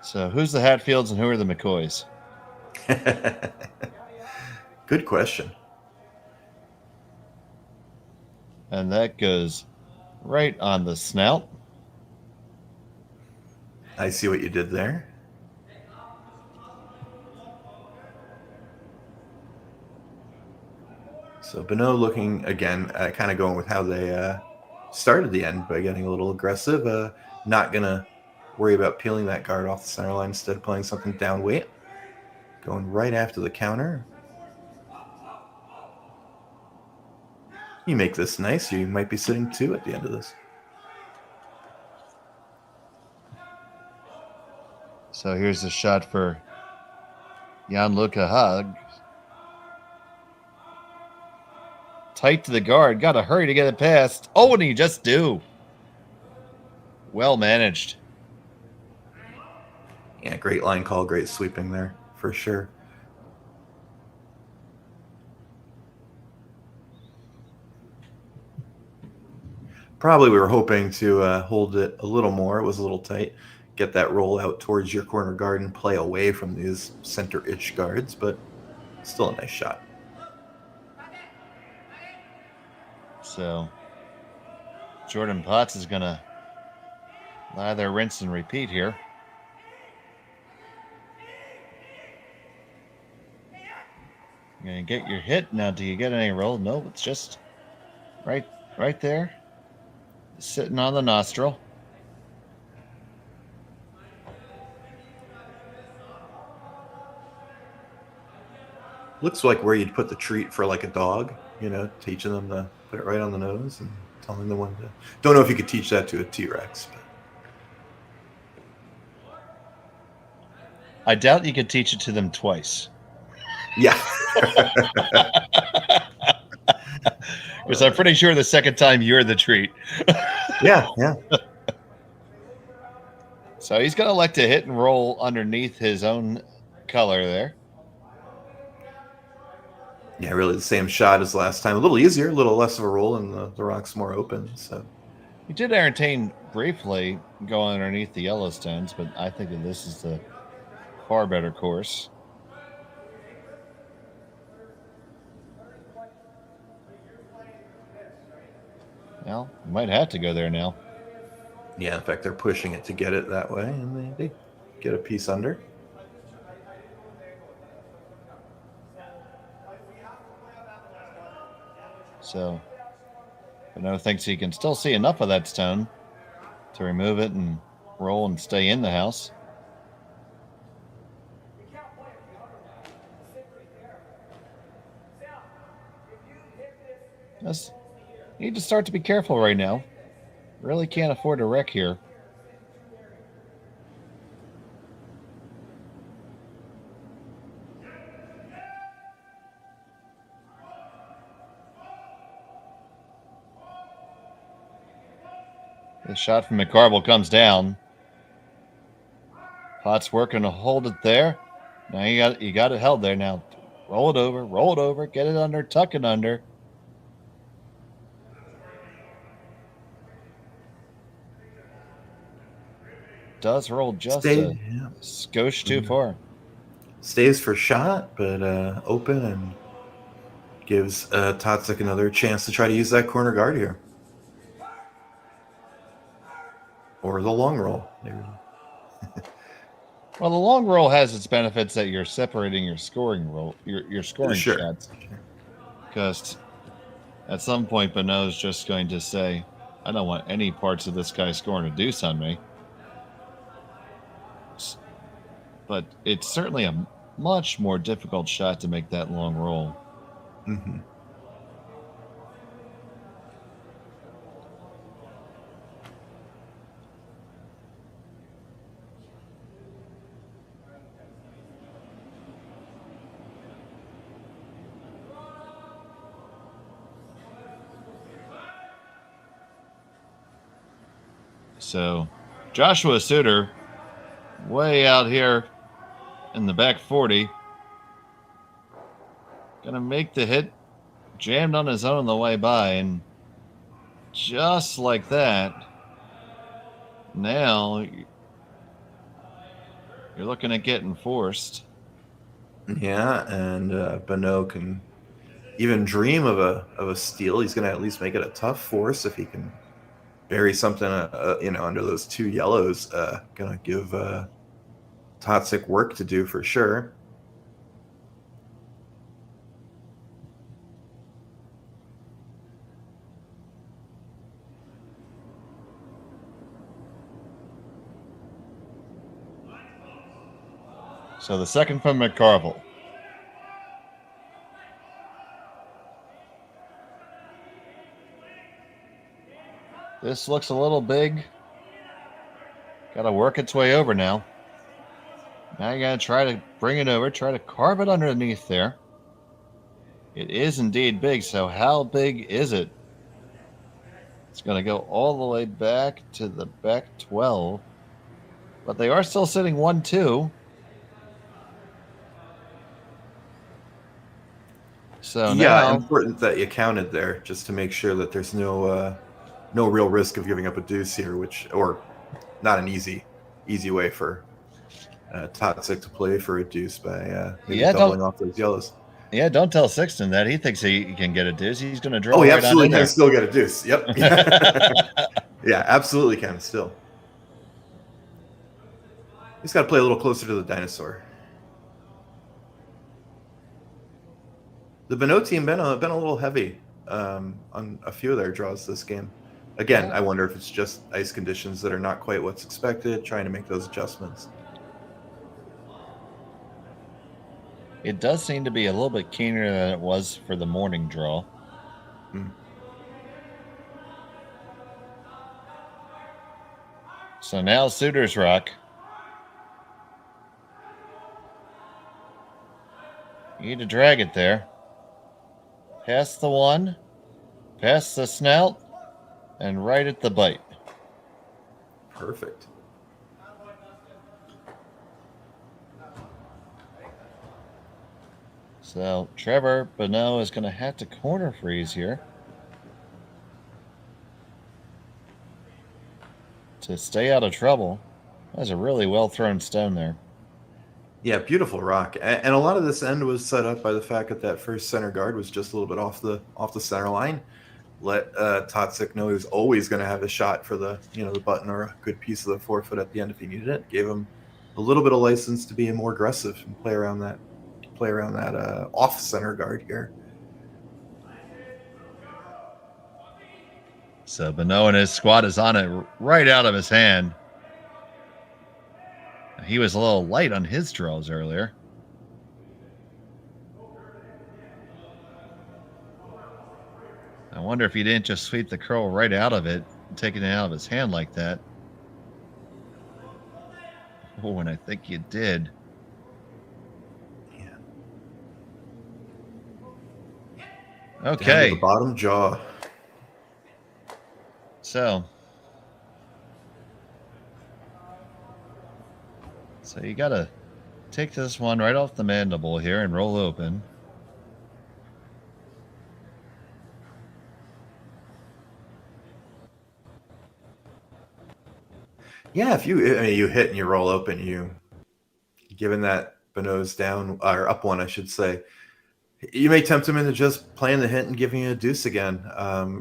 So who's the Hatfields and who are the McCoys? Good question. And that goes right on the snout. I see what you did there. So Bonot looking, again, kind of going with how they started the end by getting a little aggressive. Not going to worry about peeling that guard off the center line, instead of playing something down weight. Going right after the counter. You make this nice, you might be sitting 2 at the end of this. So here's the shot for Jan-Luca Hug. Tight to the guard. Got to hurry to get it past. Oh, and he just do. Well managed. Yeah, great line call, great sweeping there, for sure. Probably we were hoping to hold it a little more. It was a little tight. Get that roll out towards your corner guard and play away from these center-ish guards, but still a nice shot. So Jordan Potts is going to lather, rinse, and repeat here. You're going to get your hit. Now, do you get any roll? No, it's just right there. Sitting on the nostril. Looks like where you'd put the treat for like a dog, teaching them to put it right on the nose and telling them when to. Don't know if you could teach that to a T-Rex. But... I doubt you could teach it to them twice. Yeah. Because I'm pretty sure the second time you're the treat. Yeah. So he's going to elect to hit and roll underneath his own color there. Yeah, really the same shot as last time. A little easier, a little less of a roll, and the rock's more open. So he did entertain briefly going underneath the Yellowstones, but I think that this is the far better course. Well, you might have to go there now. Yeah, in fact, they're pushing it to get it that way, and they get a piece under. So, Bonot thinks he can still see enough of that stone to remove it and roll and stay in the house. Just need to start to be careful right now. Really can't afford to wreck here. The shot from McCarville comes down. Potts working to hold it there. Now you got it held there. Now roll it over, get it under, tuck it under. Does roll just a skosh too far. Stays for shot, but open, and gives Totzek another chance to try to use that corner guard here. Or the long roll. Well, the long roll has its benefits that you're separating your scoring roll, your scoring shots. Because at some point, Bonot's just going to say, I don't want any parts of this guy scoring a deuce on me. But it's certainly a much more difficult shot to make that long roll. Mm-hmm. So Joshua Suter way out here in the back 40. Gonna make the hit. Jammed on his own on the way by, and just like that, now you're looking at getting forced. Yeah, and Bonot can even dream of a steal. He's going to at least make it a tough force if he can bury something, under those two yellows. Going to give Totzek work to do for sure. So the second from McCarville. This looks a little big. Got to work its way over now. Now you got to try to bring it over, try to carve it underneath there. It is indeed big, so how big is it? It's going to go all the way back to the back 12. But they are still sitting 1-2. So yeah, now, important that you counted there, just to make sure that there's no real risk of giving up a deuce here, or not an easy way for Totzek to play for a deuce by maybe doubling off those yellows. Yeah, don't tell Sixten that. He thinks he can get a deuce. He's going to draw. Oh, he right absolutely on in can there. still get a deuce. Yep. Yeah, absolutely can still. He's got to play a little closer to the dinosaur. The Bonot team been a little heavy on a few of their draws this game. Again, I wonder if it's just ice conditions that are not quite what's expected, trying to make those adjustments. It does seem to be a little bit keener than it was for the morning draw. So now Suitor's Rock. You need to drag it there. Past the one, past the snout, and right at the bite. Perfect. So Trevor Bonot is going to have to corner freeze here to stay out of trouble. That's a really well thrown stone there. Yeah, beautiful rock. And a lot of this end was set up by the fact that first center guard was just a little bit off the center line. Let Totzek know he was always going to have a shot for the button or a good piece of the forefoot at the end if he needed it. Gave him a little bit of license to be more aggressive and play around that off center guard here. So Bonot and his squad is on it right out of his hand. He was a little light on his draws earlier. I wonder if he didn't just sweep the curl right out of it, taking it out of his hand like that. Oh, and I think you did. Yeah. Okay. Down to the bottom jaw. So you got to take this one right off the mandible here and roll open. Yeah, if you hit and you roll open, given that Bonot's down or up one, I should say, you may tempt him into just playing the hint and giving you a deuce again,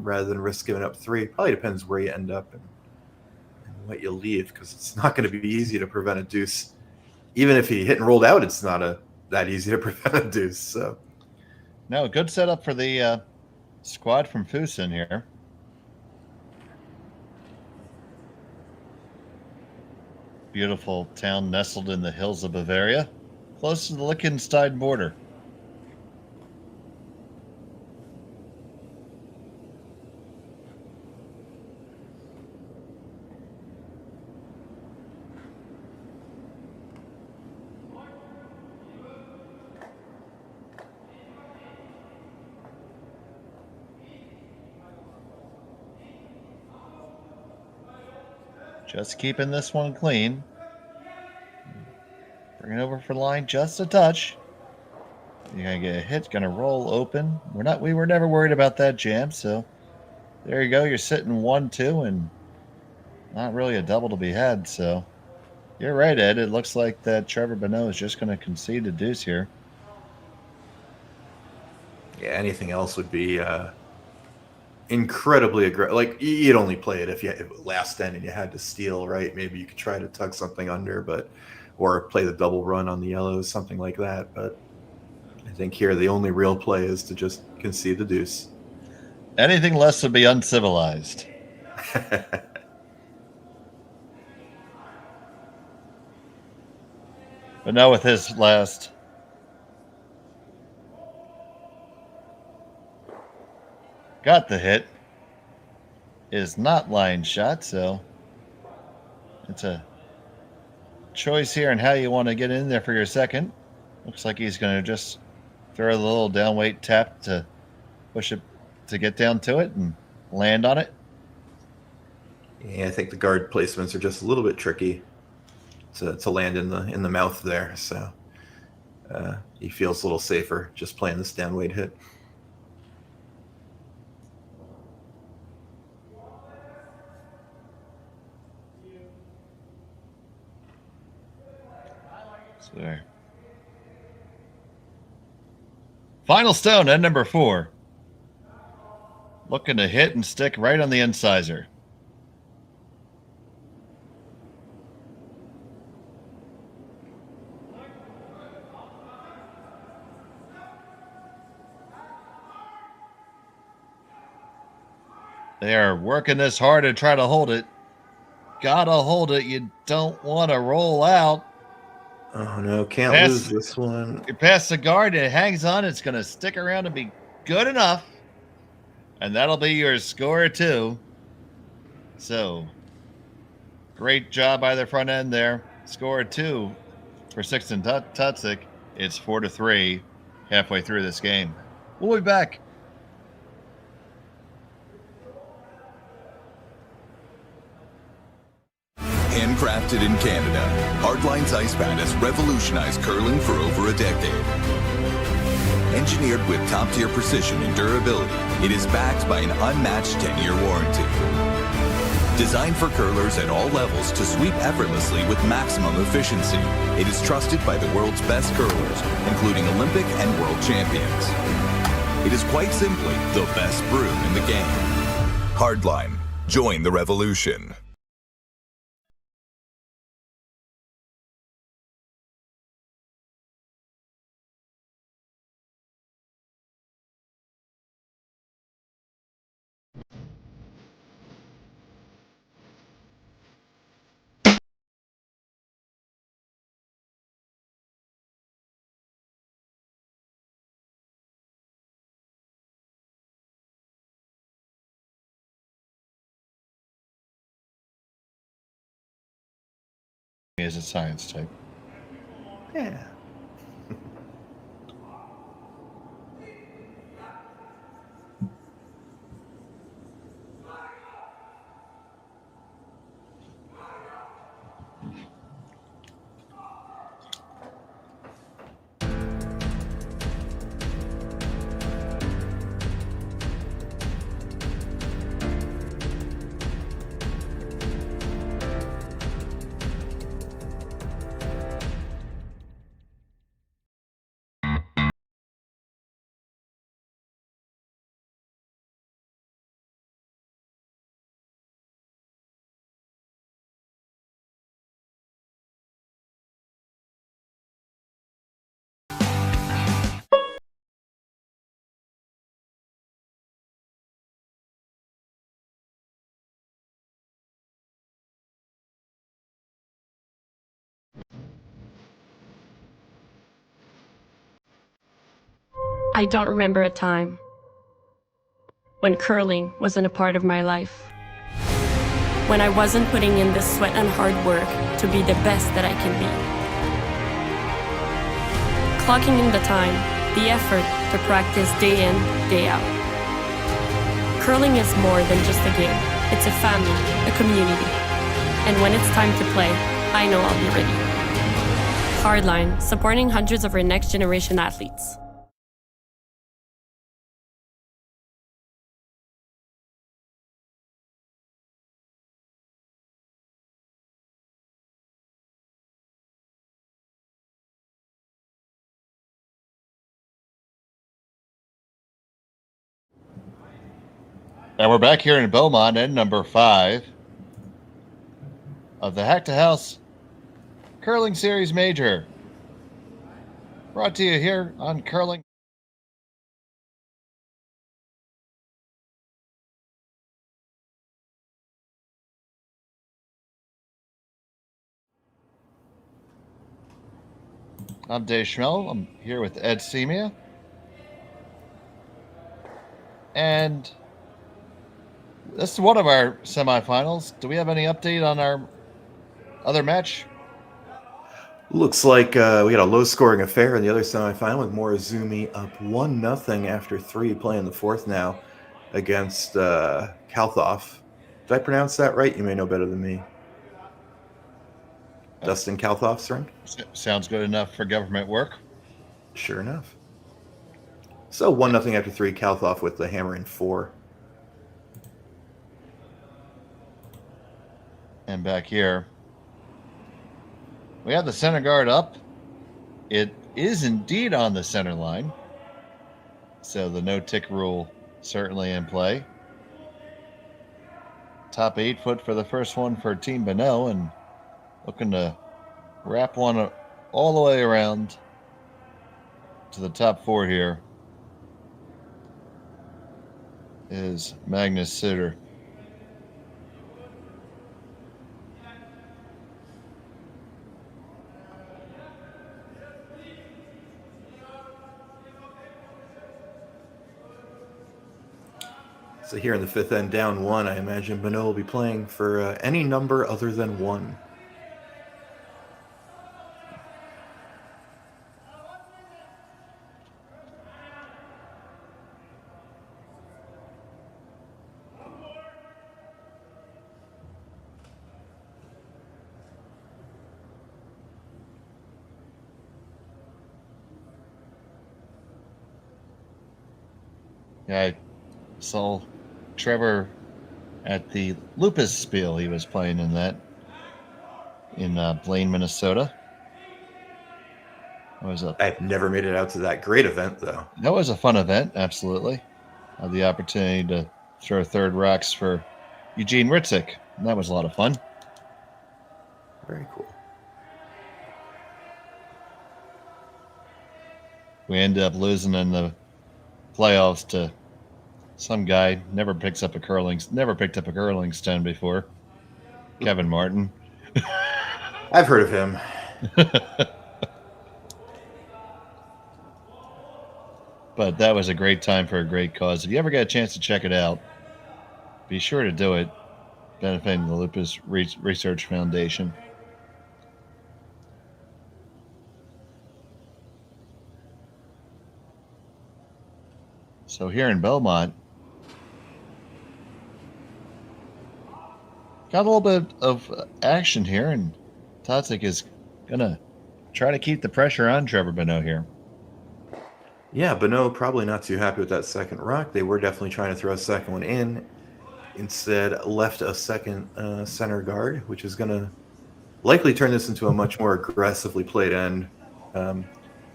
rather than risk giving up three. Probably depends where you end up and what you leave, because it's not going to be easy to prevent a deuce. Even if he hit and rolled out, it's not that easy to prevent a deuce. So, no, good setup for the squad from Fuessen here. Beautiful town nestled in the hills of Bavaria, close to the Liechtenstein border. Just keeping this one clean. Bring it over for line just a touch. You're gonna get a hit, gonna roll open. We were never worried about that jam, so there you go. You're sitting 1-2 and not really a double to be had. So you're right, Ed. It looks like that Trevor Bonot is just gonna concede a deuce here. yeah, anything else would be incredibly aggressive. Like, you'd only play it if you last end and you had to steal, right? Maybe you could try to tug something under, or play the double run on the yellows, something like that. But I think here the only real play is to just concede the deuce. Anything less would be uncivilized. But now with his last. Got the hit. Is not line shot, so it's a choice here on how you want to get in there for your second. Looks like he's going to just throw the little down weight tap to push it to get down to it and land on it. Yeah, I think the guard placements are just a little bit tricky. to land in the mouth there. So he feels a little safer just playing the stand weight hit. So there. Final stone, end number 4. Looking to hit and stick right on the incisor. They are working this hard to try to hold it. Gotta hold it. You don't want to roll out. Oh no, can't lose this one. You pass the guard, it hangs on. It's going to stick around and be good enough. And that'll be your score 2. So, great job by the front end there. Score 2 for Sixten Totzek. It's 4-3 halfway through this game. We'll be back. Handcrafted in Canada, Hardline's ice pad has revolutionized curling for over a decade. Engineered with top-tier precision and durability, it is backed by an unmatched 10-year warranty. Designed for curlers at all levels to sweep effortlessly with maximum efficiency, it is trusted by the world's best curlers, including Olympic and world champions. It is quite simply the best broom in the game. Hardline, join the revolution. Is a science type. Yeah. I don't remember a time when curling wasn't a part of my life. When I wasn't putting in the sweat and hard work to be the best that I can be. Clocking in the time, the effort to practice day in, day out. Curling is more than just a game. It's a family, a community. And when it's time to play, I know I'll be ready. Hardline, supporting hundreds of our next generation athletes. And we're back here in Beaumont, end number 5 of the Hack2House Curling Series Major. Brought to you here on Curling. I'm Dave Schmel. I'm here with Ed Scimia. And this is one of our semifinals. Do we have any update on our other match? Looks like we got a low-scoring affair in the other semifinal with Morozumi up 1-0 after 3, playing the 4th now against Kalthoff. Did I pronounce that right? You may know better than me. Dustin Kalthoff's rink. Sounds good enough for government work. Sure enough. So 1-0 after 3. Kalthoff with the hammer in 4. And back here, we have the center guard up. It is indeed on the center line. So the no-tick rule certainly in play. Top 8 foot for the first one for Team Bonot, and looking to wrap one all the way around to the top 4 here is Magnus Sitter. So here in the 5th end, down 1, I imagine Bonot will be playing for any number other than 1. Yeah, I saw Trevor at the Lupus Spiel. He was playing in that in Blaine, Minnesota. I've never made it out to that great event, though. That was a fun event, absolutely. Had the opportunity to throw third rocks for Eugene Ritzik, and that was a lot of fun. Very cool. We ended up losing in the playoffs to some guy never picked up a curling stone before. Kevin Martin. I've heard of him. But that was a great time for a great cause. If you ever get a chance to check it out, be sure to do it. Benefiting the Lupus Research Foundation. So here in Beaumont, got a little bit of action here, and Totzek is going to try to keep the pressure on Trevor Bonot here. Yeah, Bonot probably not too happy with that second rock. They were definitely trying to throw a second one in. Instead, left a second center guard, which is going to likely turn this into a much more aggressively played end,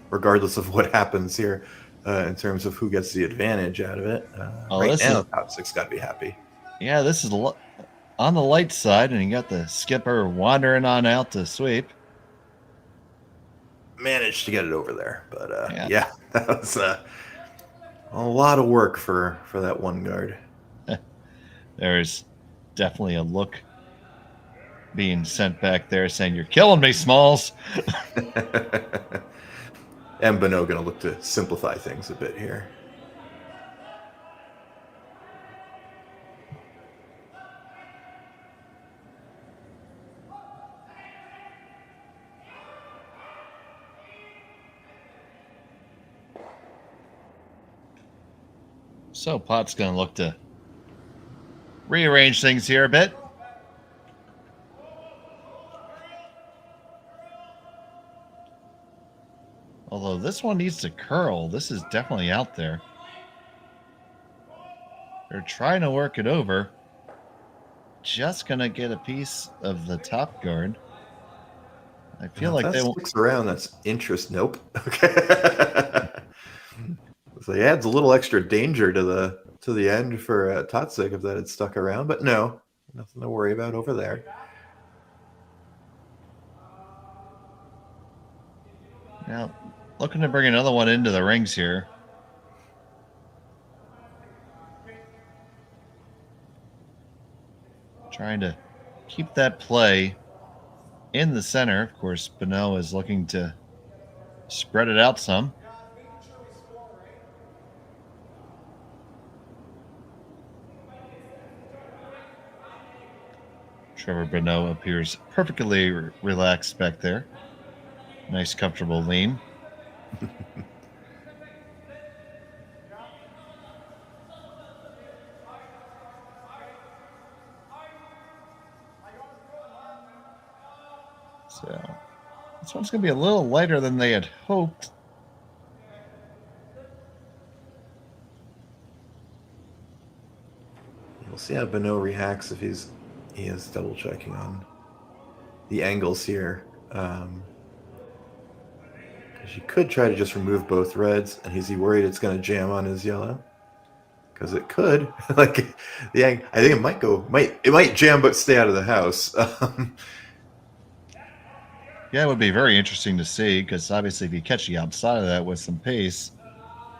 regardless of what happens here in terms of who gets the advantage out of it. Right now, Totzek's got to be happy. Yeah, this is on the light side, and you got the skipper wandering on out to sweep. Managed to get it over there, but yeah, that was a lot of work for that one guard. There's definitely a look being sent back there saying, "You're killing me, Smalls." And Bonot going to look to simplify things a bit here. So Pot's going to look to rearrange things here a bit. Although this one needs to curl. This is definitely out there. They're trying to work it over. Just going to get a piece of the top guard. I feel like they won't sticks around. That's interest. Nope. Okay. So it adds a little extra danger to the end for Totzek if that had stuck around, but no, nothing to worry about over there. Now, looking to bring another one into the rings here. Trying to keep that play in the center. Of course, Bonot is looking to spread it out some. Trevor Bonot appears perfectly relaxed back there. Nice, comfortable lean. So going to be a little lighter than they had hoped. We'll see how Bonot reacts if he is double checking on the angles here. Because you could try to just remove both reds, and is he worried it's going to jam on his yellow? Because it could. Like I think it might jam but stay out of the house. Yeah, it would be very interesting to see, because obviously if you catch the outside of that with some pace,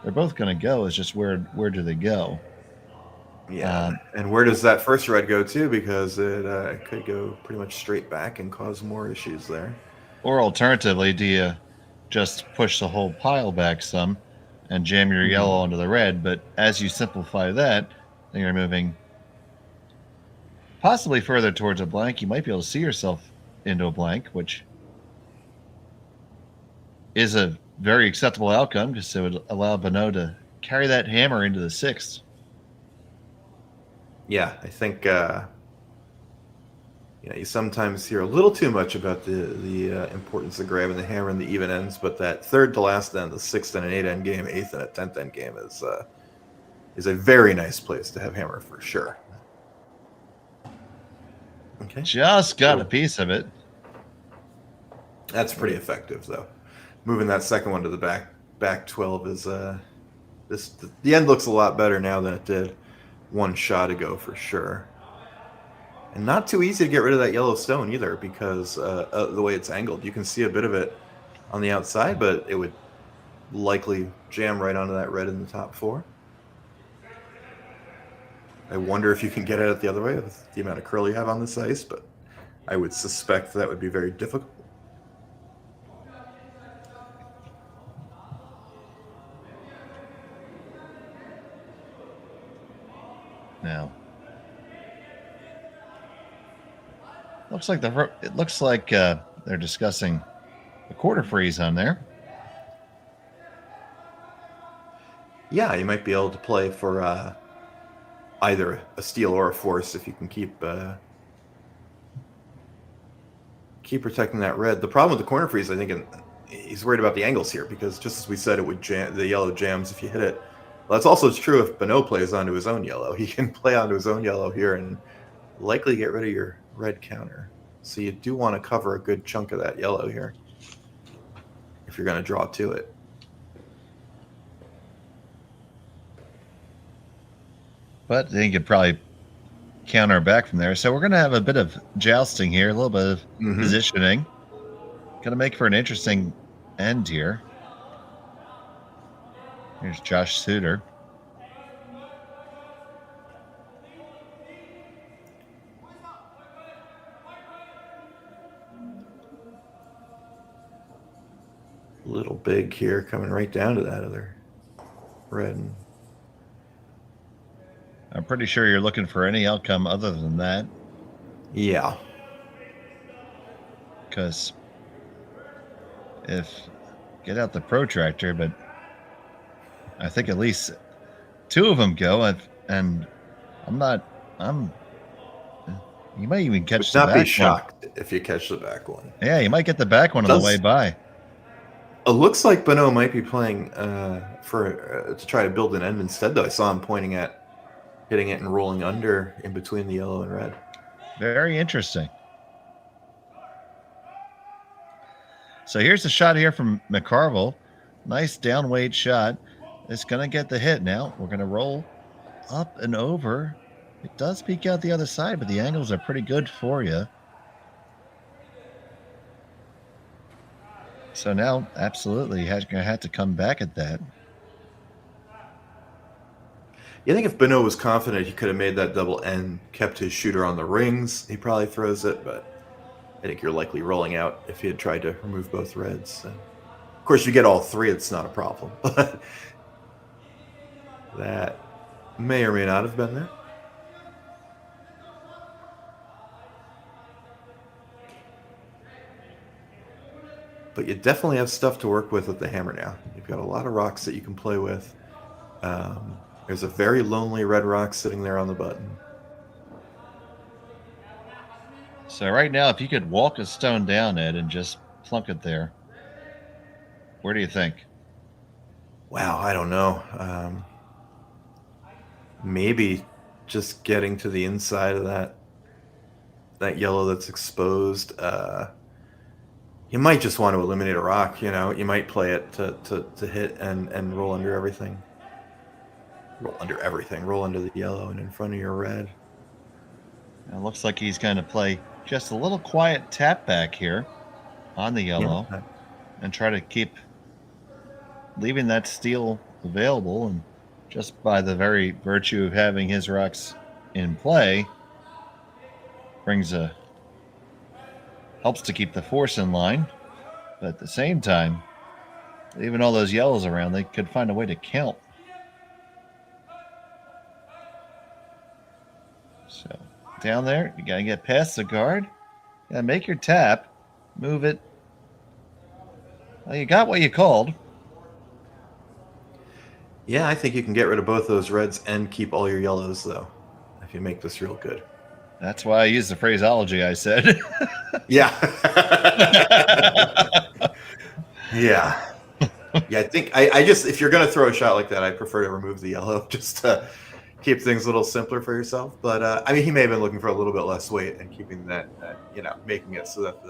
they're both going to go. It's just where do they go? Yeah, and where does that first red go to? Because it could go pretty much straight back and cause more issues there. Or alternatively, do you just push the whole pile back some and jam your yellow onto the red? But as you simplify that, then you're moving possibly further towards a blank. You might be able to see yourself into a blank, which is a very acceptable outcome, because it would allow Bonot to carry that hammer into the sixth. Yeah, I think you sometimes hear a little too much about the importance of grabbing the hammer in the even ends, but that third to last end, the 6th and an 8 end game, 8th and a 10th end game is a very nice place to have hammer for sure. Okay, Just got a piece of it. That's pretty effective though. Moving that second one to the back 12 is the end looks a lot better now than it did one shot ago for sure. And not too easy to get rid of that yellow stone either, because the way it's angled. You can see a bit of it on the outside, but it would likely jam right onto that red in the top 4. I wonder if you can get at it the other way with the amount of curl you have on this ice, but I would suspect that would be very difficult. Now, looks like they're discussing the quarter freeze on there. Yeah, you might be able to play for either a steal or a force if you can keep protecting that red. The problem with the corner freeze, I think, he's worried about the angles here, because just as we said, it would the yellow jams if you hit it. Well, that's also true if Bonot plays onto his own yellow. He can play onto his own yellow here and likely get rid of your red counter. So you do want to cover a good chunk of that yellow here if you're going to draw to it. But then you could probably counter back from there. So we're going to have a bit of jousting here, a little bit of positioning. Going to make for an interesting end here. Here's Josh Suter. Little big here, coming right down to that other red. I'm pretty sure you're looking for any outcome other than that. Yeah. Because get out the protractor, but I think at least 2 of them go, and you might even catch the back one. Not be shocked if you catch the back one. Yeah, you might get the back one on the way by. It looks like Bonot might be playing to try to build an end instead, though. I saw him pointing at hitting it and rolling under in between the yellow and red. Very interesting. So here's a shot here from McCarville. Nice downweight shot. It's going to get the hit now. We're going to roll up and over. It does peek out the other side, but the angles are pretty good for you. So now, absolutely, you're going to have to come back at that. You think if Bonot was confident he could have made that double N, kept his shooter on the rings, he probably throws it, but I think you're likely rolling out if he had tried to remove both reds. So, of course, you get all 3, it's not a problem. But that may or may not have been there. But you definitely have stuff to work with the hammer now. You've got a lot of rocks that you can play with. There's a very lonely red rock sitting there on the button. So right now, if you could walk a stone down it and just plunk it there, Where do you think? Wow, I don't know. Maybe just getting to the inside of that yellow that's exposed. You might just want to eliminate a rock. You might play it to hit and roll under everything. Roll under everything. Roll under the yellow and in front of your red. It looks like he's going to play just a little quiet tap back here on the yellow and try to keep leaving that steel available. And just by the very virtue of having his rocks in play, helps to keep the force in line. But at the same time, leaving all those yellows around, they could find a way to count. So down there, you got to get past the guard. You got to make your tap, move it. Well, you got what you called. Yeah, I think you can get rid of both those reds and keep all your yellows, though, if you make this real good. That's why I used the phraseology I said. Yeah. Yeah. Yeah, I think I just, if you're going to throw a shot like that, I prefer to remove the yellow just to keep things a little simpler for yourself. But, I mean, he may have been looking for a little bit less weight and keeping that, making it so that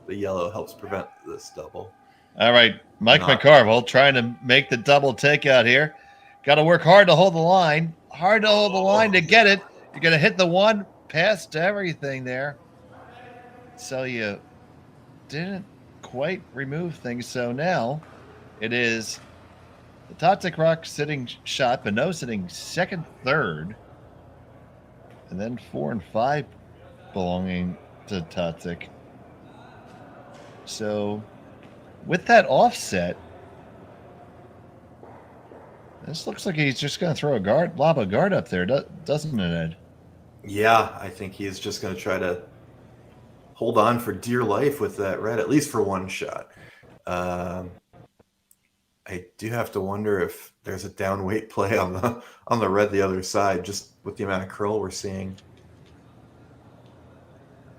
the yellow helps prevent this double. All right, Mike McCarville trying to make the double takeout here. Got to work hard to hold the line. Hard to hold the line to get it. You're going to hit the one past everything there. So you didn't quite remove things. So now it is the Totzek rock sitting shot, Bonot sitting second, third, and then 4 and 5 belonging to Totzek. So with that offset, this looks like he's just going to throw lob a guard up there, doesn't it, Ed? Yeah, I think he's just going to try to hold on for dear life with that red, at least for one shot. I do have to wonder if there's a down weight play on the red the other side, just with the amount of curl we're seeing.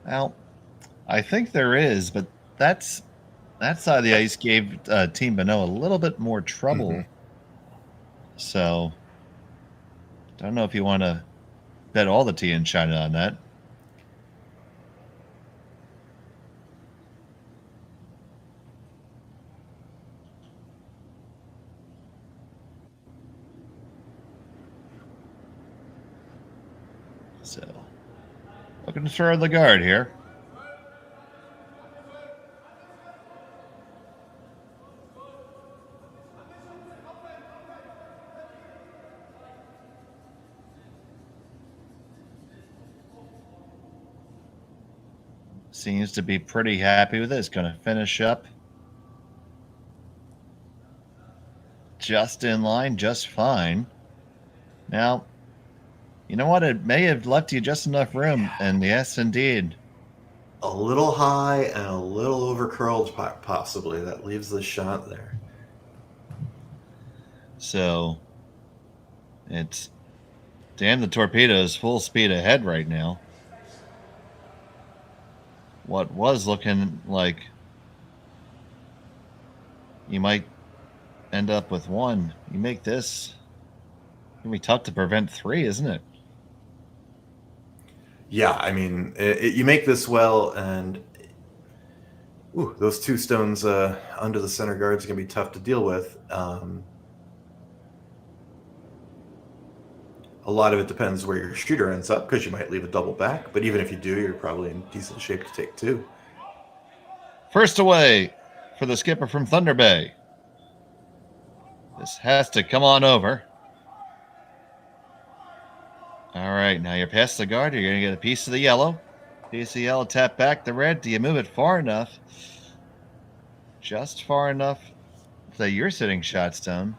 Well, I think there is, but that side of the ice gave Team Bonot a little bit more trouble. Mm-hmm. So, don't know if you want to bet all the tea in China on that. So, looking to throw the guard here. Seems to be pretty happy with it. It's going to finish up just in line, just fine. Now, you know what? It may have left you just enough room, and yes, indeed. A little high and a little over curled, possibly. That leaves the shot there. So, it's damn the torpedoes full speed ahead right now. What was looking like you might end up with one. You make this, it's going to be tough to prevent 3, isn't it? Yeah, I mean, you make this well, and those 2 stones under the center guards are going to be tough to deal with. A lot of it depends where your shooter ends up, because you might leave a double back. But even if you do, you're probably in decent shape to take 2. First away for the skipper from Thunder Bay. This has to come on over. All right, now you're past the guard. You're going to get a piece of the yellow. Piece of the yellow, tap back the red. Do you move it far enough? Just far enough that you're sitting shot stone.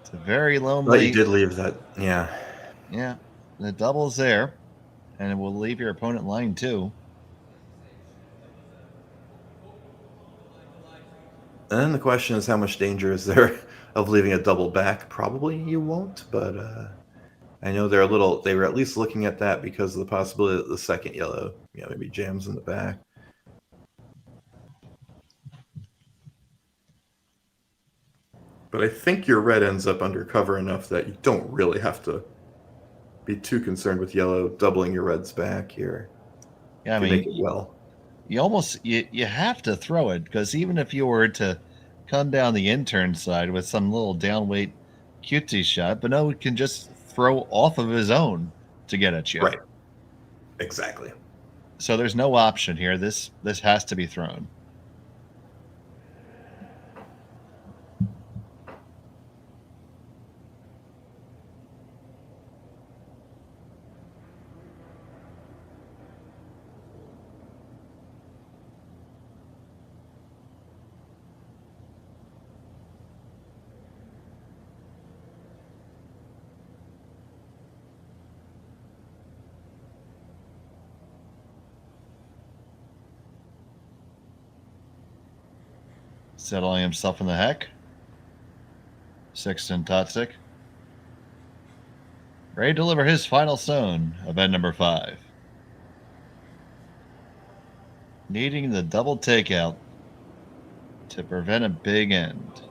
It's a very lonely. But you did leave that, yeah. Yeah, the double's there, and it will leave your opponent line too. And then the question is, how much danger is there of leaving a double back? Probably you won't, but I know they were at least looking at that because of the possibility that the second yellow, maybe jams in the back. But I think your red ends up undercover enough that you don't really have to be too concerned with yellow doubling your reds back here. Yeah, I You mean, make it well. you almost you have to throw it, because even if you were to come down the intern side with some little downweight cutesy shot, Bonot can just throw off of his own to get at you. Right. Exactly. So there's no option here. This has to be thrown. Settling himself in the heck. Sixten Totzek. Ready to deliver his final stone of end number 5. Needing the double takeout to prevent a big end.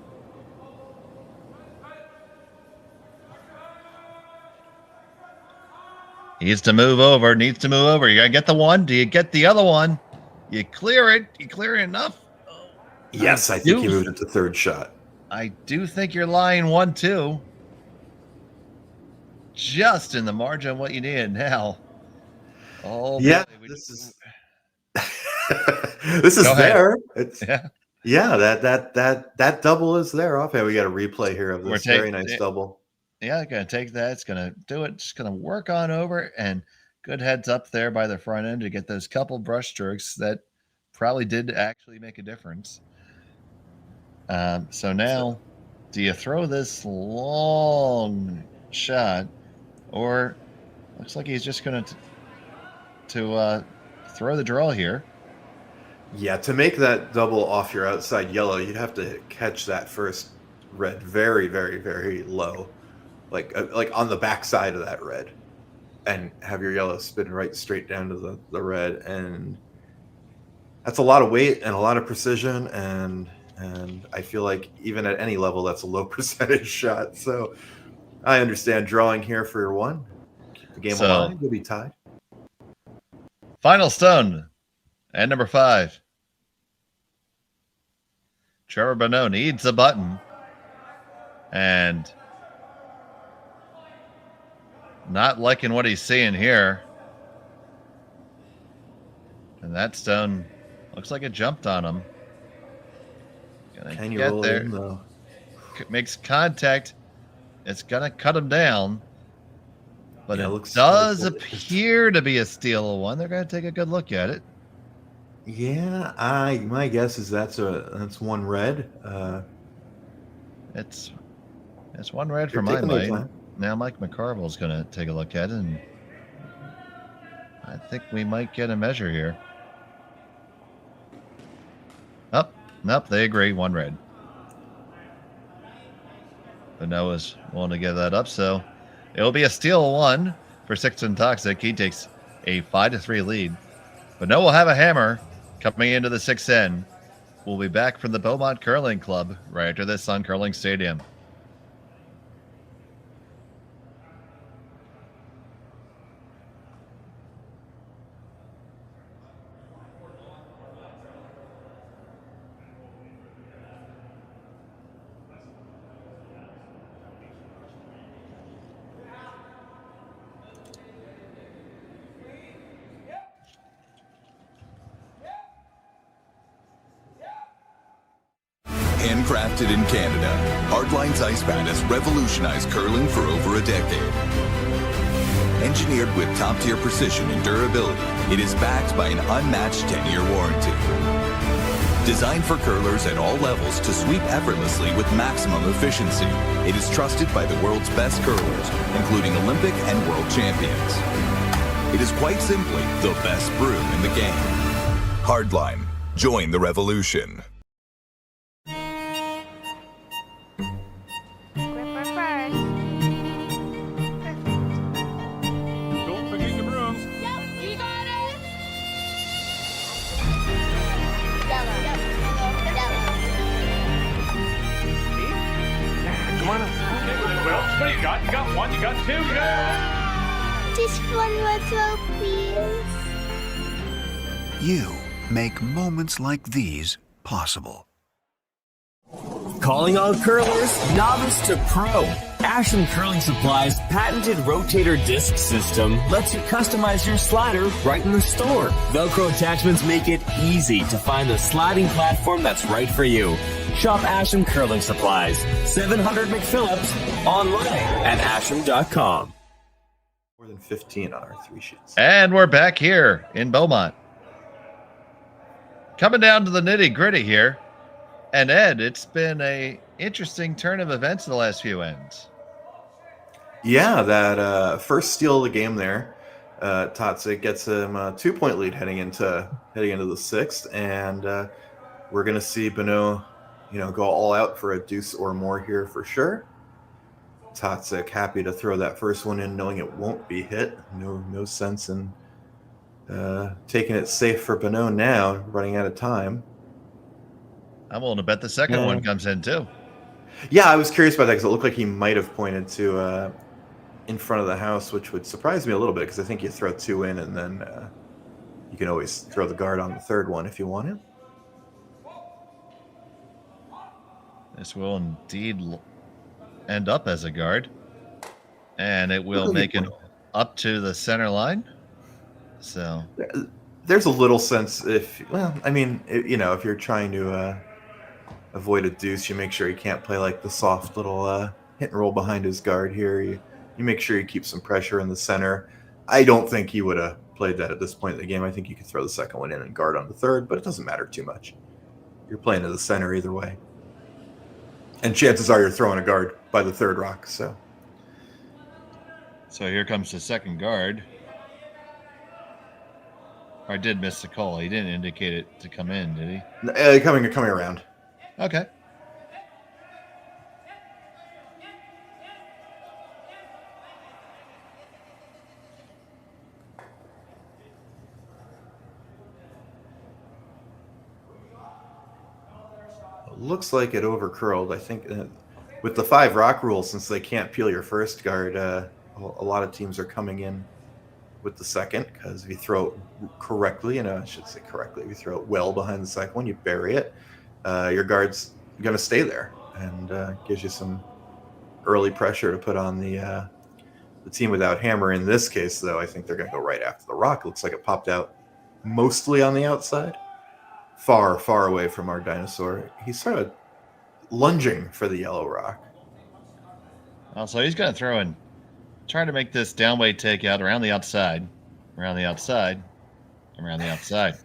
Needs to move over. You gotta get the one. Do you get the other one? You clear it. You clear it enough? Yes, I think he moved it to third shot. I do think you're lying 1-2. Just in the margin of what you needed now. Oh, yeah, boy, this is this is there. It's yeah, that double is there. Off. We got a replay here of this very nice double. Yeah, gonna take that. It's gonna do it. Just gonna work on over, and good heads up there by the front end to get those couple brush strokes that probably did actually make a difference. So now, do you throw this long shot, or looks like he's just going to throw the draw here? Yeah, to make that double off your outside yellow, you'd have to catch that first red very, very, very low, like on the back side of that red, and have your yellow spin right straight down to the red, and that's a lot of weight and a lot of precision, and I feel like even at any level, that's a low percentage shot. So I understand drawing here for your one. Keep the game alive. You'll be tied. Final stone. And number 5. Trevor Bonot needs a button. And not liking what he's seeing here. And that stone looks like it jumped on him. Can you roll in, though? Makes contact. It's gonna cut him down, but yeah, it does appear to be a steal of one. They're gonna take a good look at it. Yeah, my guess is that's one red. It's one red for my mind. Now Mike McCarville's gonna take a look at it, and I think we might get a measure here. Nope, they agree. One red. But Noah's willing to give that up, so it'll be a steal 1 for Sixten Totzek. He takes a 5-3 lead. But Noah will have a hammer coming into the 6th end. We'll be back from the Beaumont Curling Club right after this on Curling Stadium. Handcrafted in Canada, Hardline's ice pad has revolutionized curling for over a decade. Engineered with top-tier precision and durability, it is backed by an unmatched 10-year warranty. Designed for curlers at all levels to sweep effortlessly with maximum efficiency, it is trusted by the world's best curlers, including Olympic and world champions. It is quite simply the best broom in the game. Hardline. Join the revolution. you got? You got one, you got two, you got... Just one more throw, please. You make moments like these possible. Calling all curlers, novice to pro. Ashland Curling Supply's patented rotator disc system lets you customize your slider right in the store. Velcro attachments make it easy to find the sliding platform that's right for you. Shop Ashland Curling Supplies, 700 McPhillips, online at ashland.com. More than 15 on our 3 sheets. And we're back here in Beaumont. Coming down to the nitty-gritty here. And Ed, it's been a interesting turn of events in the last few ends. Yeah, that first steal of the game there, Totzek gets him a 2-point lead heading into the 6th, and we're gonna see Bonot, go all out for a deuce or more here for sure. Totzek happy to throw that first one in, knowing it won't be hit. No sense in taking it safe for Bonot now, running out of time. I'm willing to bet the second one comes in too. Yeah, I was curious about that because it looked like he might have pointed to in front of the house, which would surprise me a little bit because I think you throw 2 in and then you can always throw the guard on the third one if you want to. This will indeed end up as a guard, and it will make it up to the center line. So there's a little sense if you're trying to avoid a deuce, you make sure you can't play like the soft little hit and roll behind his guard here. You make sure you keep some pressure in the center. I don't think he would have played that at this point in the game. I think you could throw the second one in and guard on the third, but it doesn't matter too much. You're playing to the center either way. And chances are you're throwing a guard by the third rock. So here comes the second guard. I did miss the call. He didn't indicate it to come in, did he? Coming around. Okay. Looks like it overcurled. I think with the 5 rock rule, since they can't peel your first guard, a lot of teams are coming in with the second, because if you throw it correctly, I should say correctly, if you throw it well behind the second one, you bury it, your guard's going to stay there, and gives you some early pressure to put on the team without hammer. In this case, though, I think they're going to go right after the rock. It looks like it popped out mostly on the outside, far, far away from our dinosaur. He's sort of lunging for the yellow rock. Also, he's going to throw in, trying to make this downweight takeout around the outside, around the outside, around the outside.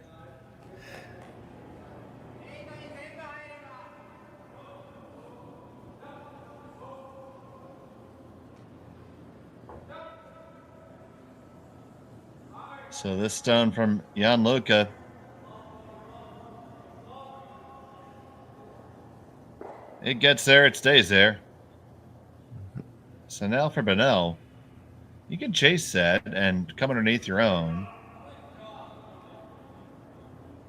So this stone from Gianluca. It gets there, it stays there. So now for Bonot, you can chase that and come underneath your own.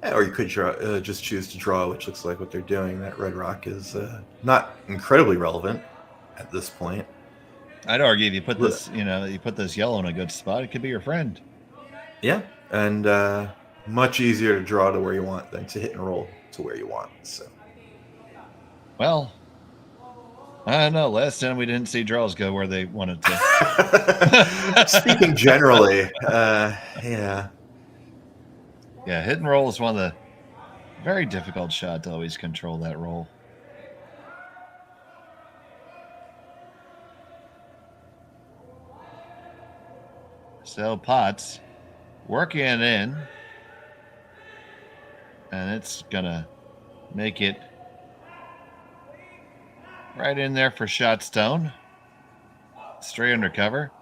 Or you could just choose to draw, which looks like what they're doing. That red rock is not incredibly relevant at this point. I'd argue if you put this, you put this yellow in a good spot, it could be your friend. Yeah, and much easier to draw to where you want than to hit and roll to where you want. So, well, I don't know. Last time we didn't see draws go where they wanted to. Speaking generally, yeah. Yeah, hit and roll is one of the very difficult shot to always control that roll. So Potts working it in, and it's gonna make it right in there for shot stone. Straight under cover.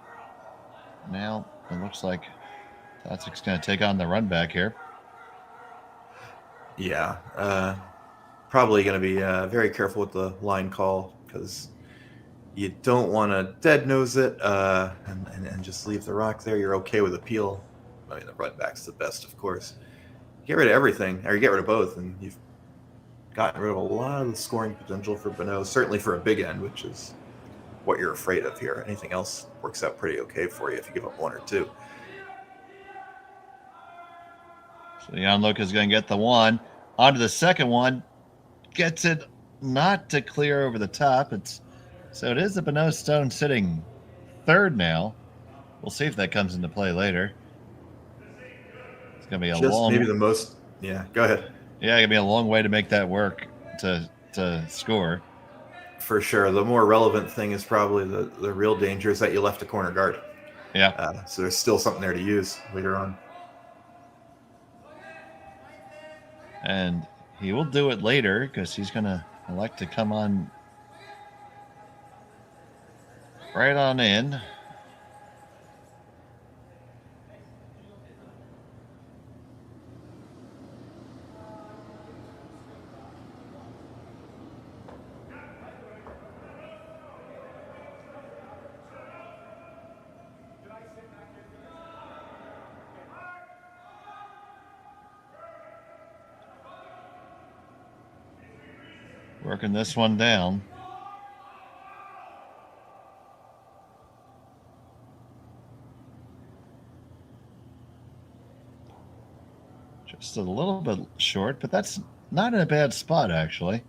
Now it looks like Totzek's gonna take on the run back here. Yeah, probably going to be very careful with the line call, because you don't want to dead nose it and just leave the rock there. You're okay with a peel. I mean, the run back's the best, of course. Get rid of everything, or you get rid of both, and you've gotten rid of a lot of the scoring potential for Bonot, certainly for a big end, which is what you're afraid of here. Anything else works out pretty okay for you if you give up 1 or 2. So the onlook is going to get the 1. Onto the second one. Gets it not to clear over the top. So it is the Bonot stone sitting third now. We'll see if that comes into play later. It's going to be a long... maybe the most... Yeah, go ahead. Yeah, it's going to be a long way to make that work to score. For sure. The more relevant thing is probably the real danger is that you left a corner guard. Yeah. So there's still something there to use later on. And he will do it later because he's going to elect to come on right on in. Working this one down. Just a little bit short, but that's not in a bad spot, actually.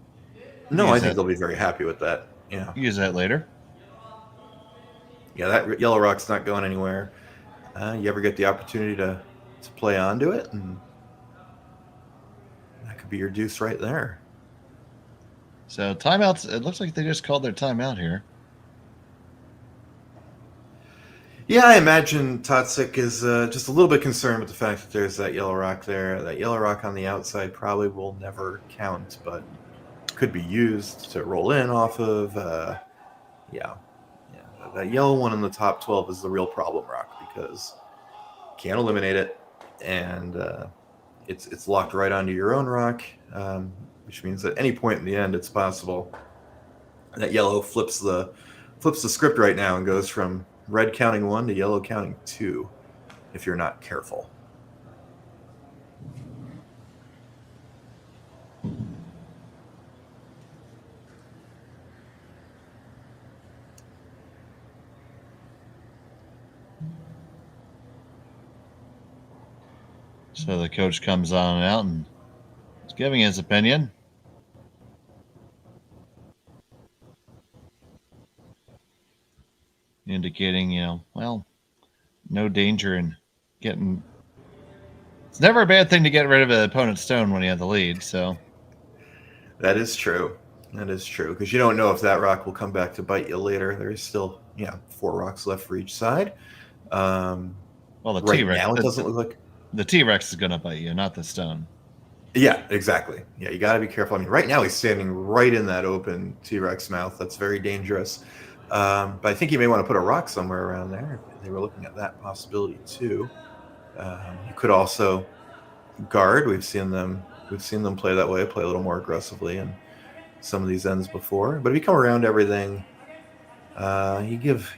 No, I think they'll be very happy with that. Yeah. Use that later. Yeah, that yellow rock's not going anywhere. You ever get the opportunity to play onto it, and that could be your deuce right there. So timeouts, it looks like they just called their timeout here. Yeah, I imagine Totzek is just a little bit concerned with the fact that there's that yellow rock there. That yellow rock on the outside probably will never count, but could be used to roll in off of. That yellow one in the top 12 is the real problem rock because you can't eliminate it, and it's locked right onto your own rock. Which means at any point in the end, it's possible that yellow flips the script right now and goes from red counting 1 to yellow counting 2 if you're not careful. So the coach comes on out and is giving his opinion. Indicating, no danger in getting... It's never a bad thing to get rid of an opponent's stone when you have the lead, so... That is true. That is true, because you don't know if that rock will come back to bite you later. There's still, 4 rocks left for each side. Well, the right T-Rex... now, it doesn't look like... The T-Rex is going to bite you, not the stone. Yeah, exactly. Yeah, you got to be careful. I mean, right now he's standing right in that open T-Rex mouth. That's very dangerous. But I think you may want to put a rock somewhere around there. They were looking at that possibility too. You could also guard. We've seen them play that way, play a little more aggressively in some of these ends before. But if you come around everything, you give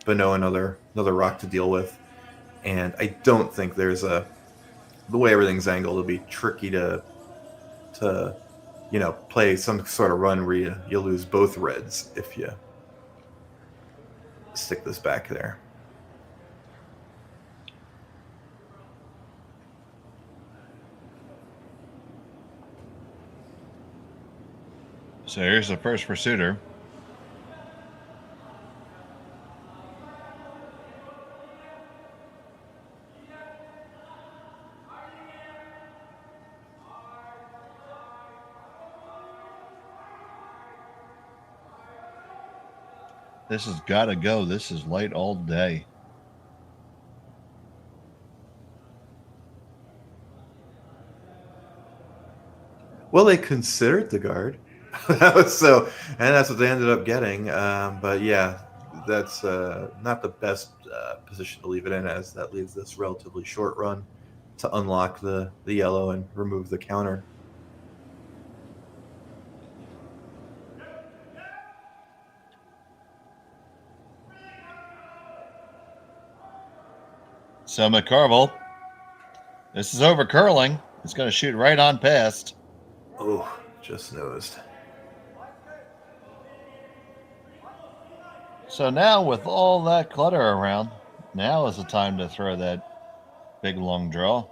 Bonot another rock to deal with. And I don't think there's the way everything's angled, it'll be tricky to play some sort of run where you lose both reds if you stick this back there. So here's the first pursuiter. This has got to go. This is light all day. Well, they considered the guard. And that's what they ended up getting. But yeah, that's not the best position to leave it in, as that leaves this relatively short run to unlock the yellow and remove the counter. So McCarville, this is over curling. It's going to shoot right on past. Oh, just nosed. So now with all that clutter around, now is the time to throw that big long draw.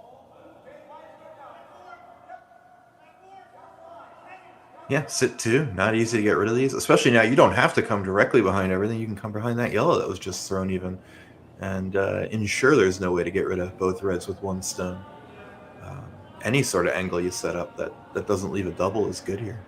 Yeah, sit 2. Not easy to get rid of these, especially now. You don't have to come directly behind everything. You can come behind that yellow that was just thrown even, and ensure there's no way to get rid of both reds with 1 stone. Any sort of angle you set up that doesn't leave a double is good here.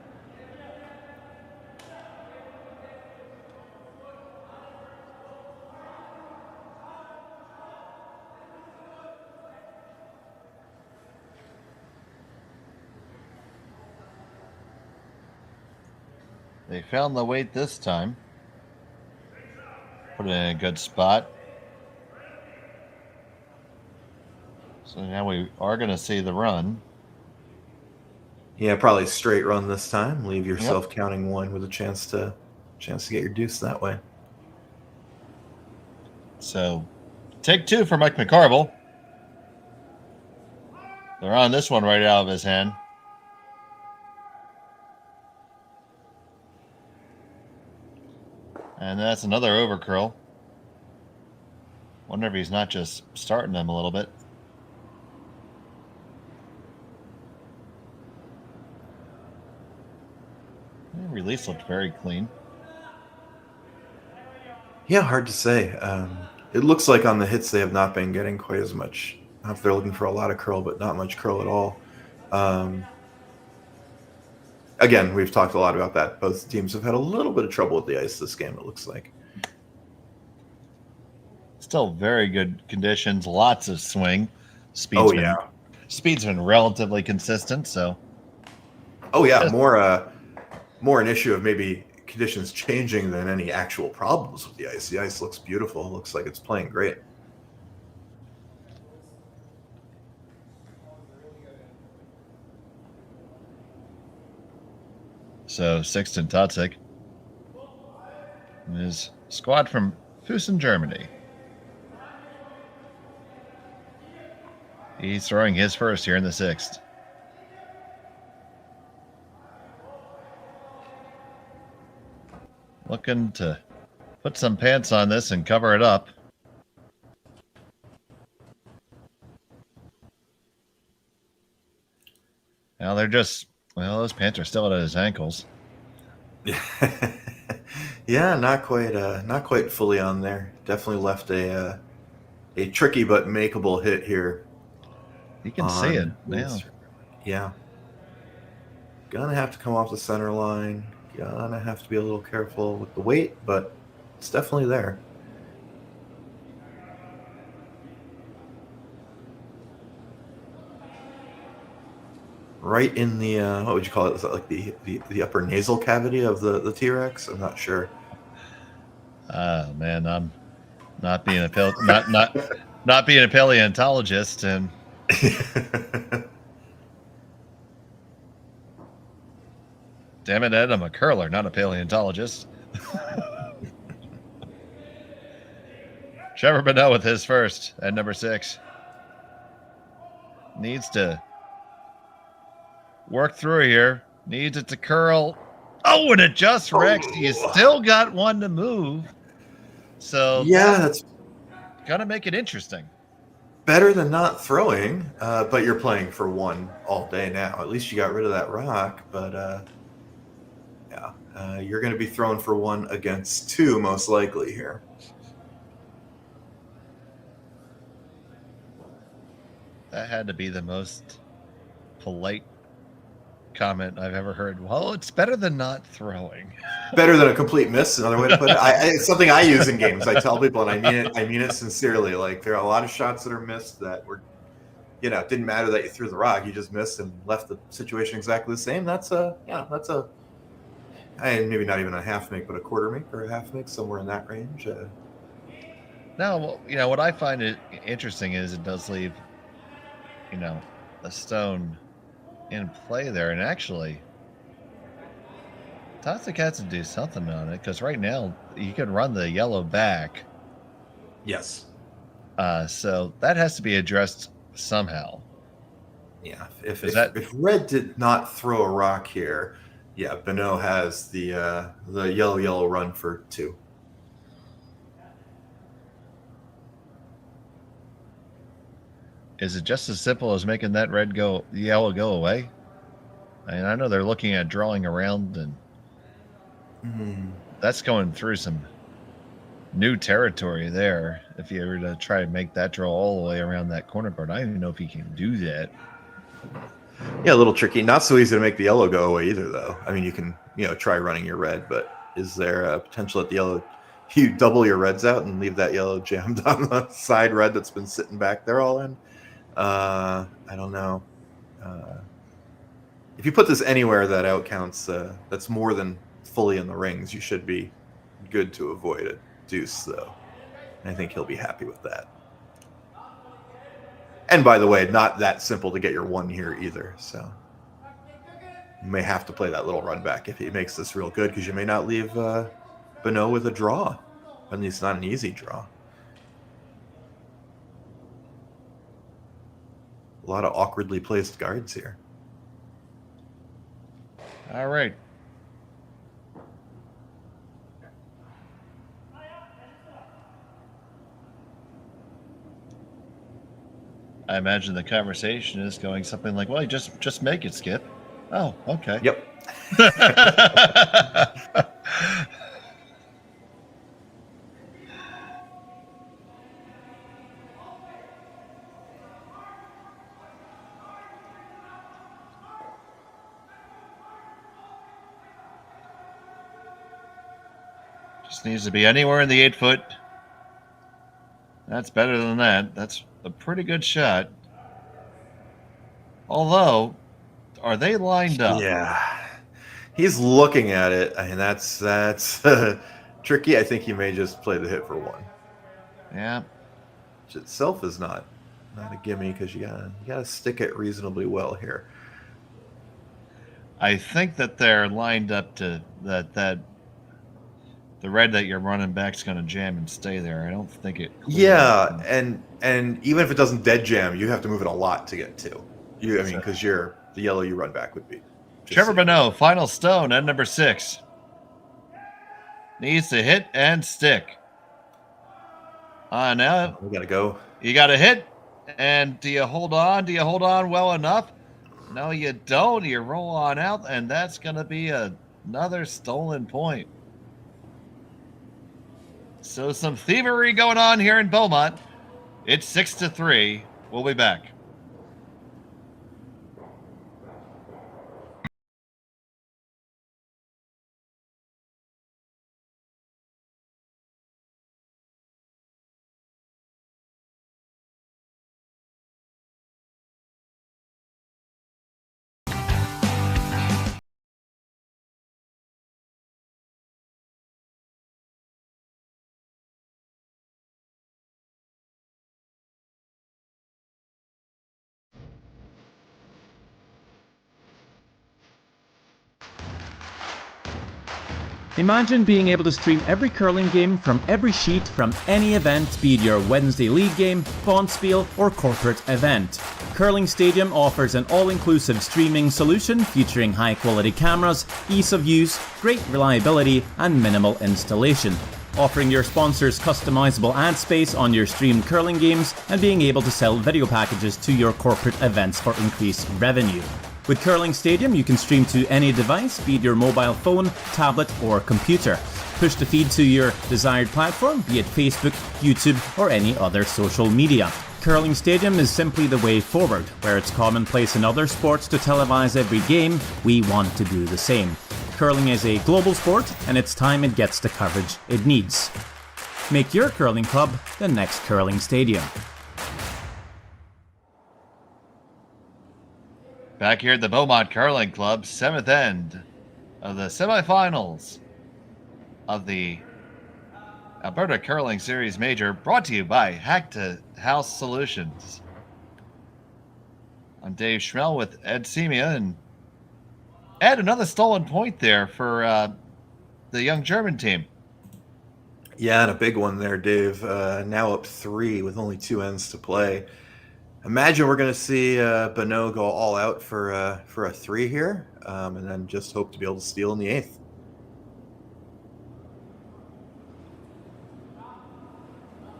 They found the weight this time. Put it in a good spot. So now we are going to see the run. Yeah, probably straight run this time. Leave yourself counting 1 with a chance to get your deuce that way. So take 2 for Mike McCarville. They're on this one right out of his hand. And that's another overcurl. Wonder if he's not just starting them a little bit. The release looked very clean. Yeah, hard to say. It looks like on the hits they have not been getting quite as much. Not that they're looking for a lot of curl, but not much curl at all. Again, we've talked a lot about that. Both teams have had a little bit of trouble with the ice this game, it looks like. Still very good conditions, lots of swing. Speed's been relatively consistent, so. Oh yeah, more an issue of maybe conditions changing than any actual problems with the ice. The ice looks beautiful. It looks like it's playing great. So Sixten Totzek, his squad from Fuessen, Germany. He's throwing his first here in the 6th. Looking to put some pants on this and cover it up. Now they're just, well, those pants are still at his ankles. Yeah, not quite fully on there. Definitely left a tricky but makeable hit here. You can see it now. Yeah. Gonna have to come off the center line. Gonna have to be a little careful with the weight, but it's definitely there. Right in the what would you call it? Is that like the upper nasal cavity of the T-Rex? I'm not sure. Oh man, I'm not being a not being a paleontologist, and damn it, Ed, I'm a curler, not a paleontologist. Trevor Bonot with his first at number 6. Needs to work through here. Needs it to curl. Oh, and it just wrecks. You still got one to move. So yeah, that's gonna make it interesting. Better than not throwing, but you're playing for 1 all day now. At least you got rid of that rock, but you're going to be throwing for 1 against 2 most likely here. That had to be the most polite comment I've ever heard. Well, it's better than not throwing. Better than a complete miss, another way to put it. It's something I use in games. I tell people, and I mean it sincerely. Like, there are a lot of shots that are missed that were, it didn't matter that you threw the rock. You just missed and left the situation exactly the same. That's maybe not even a half make, but a quarter make or a half make, somewhere in that range. Now, what I find interesting is it does leave, a stone in play there, and actually Totzek has to do something on it, because right now you can run the yellow back. Yes. So that has to be addressed somehow. Yeah. If red did not throw a rock here, yeah, Bonot has the yellow run for 2. Is it just as simple as making that yellow go away? I mean, I know they're looking at drawing around, and that's going through some new territory there. If you were to try to make that draw all the way around that corner card, I don't even know if he can do that. Yeah, a little tricky. Not so easy to make the yellow go away either, though. I mean, you can, try running your red, but is there a potential that the yellow, you double your reds out and leave that yellow jammed on the side red that's been sitting back there all in? I don't know. If you put this anywhere that outcounts, that's more than fully in the rings, you should be good to avoid a deuce, though. And I think he'll be happy with that. And by the way, not that simple to get your one here either. So you may have to play that little run back if he makes this real good, because you may not leave Bonot with a draw. At least not an easy draw. A lot of awkwardly placed guards here. All right. I imagine the conversation is going something like, well, you just make it, Skip. Oh, okay. Yep. Just needs to be anywhere in the 8 foot. That's better than that. That's a pretty good shot. Although, are they lined up? Yeah. He's looking at it. I mean, that's tricky. I think he may just play the hit for one. Yeah. Which itself is not a gimme, because you gotta stick it reasonably well here. I think that they're lined up to that the red that you're running back's going to jam and stay there. I don't think it. Yeah, and even if it doesn't dead jam, you have to move it a lot to get to. Because the yellow you run back would be. Trevor Bonot, final stone at number 6. Needs to hit and stick. Now we gotta go. You got to hit, and do you hold on? Do you hold on well enough? No, you don't. You roll on out, and that's going to be another stolen point. So some thievery going on here in Beaumont. It's 6-3. We'll be back. Imagine being able to stream every curling game from every sheet from any event, be it your Wednesday league game, bonspiel, or corporate event. Curling Stadium offers an all-inclusive streaming solution featuring high-quality cameras, ease of use, great reliability, and minimal installation. Offering your sponsors customizable ad space on your streamed curling games and being able to sell video packages to your corporate events for increased revenue. With Curling Stadium, you can stream to any device, be it your mobile phone, tablet, or computer. Push the feed to your desired platform, be it Facebook, YouTube, or any other social media. Curling Stadium is simply the way forward. Where it's commonplace in other sports to televise every game, we want to do the same. Curling is a global sport, and it's time it gets the coverage it needs. Make your curling club the next Curling Stadium. Back here at the Beaumont Curling Club, 7th end of the semifinals of the Alberta Curling Series Major, brought to you by Hack2House Solutions. I'm Dave Schmel with Ed Scimia, and Ed, another stolen point there for the young German team. Yeah, and a big one there, Dave. Now up 3 with only 2 ends to play. Imagine we're going to see Bonot go all out for a 3 here, and then just hope to be able to steal in the 8th.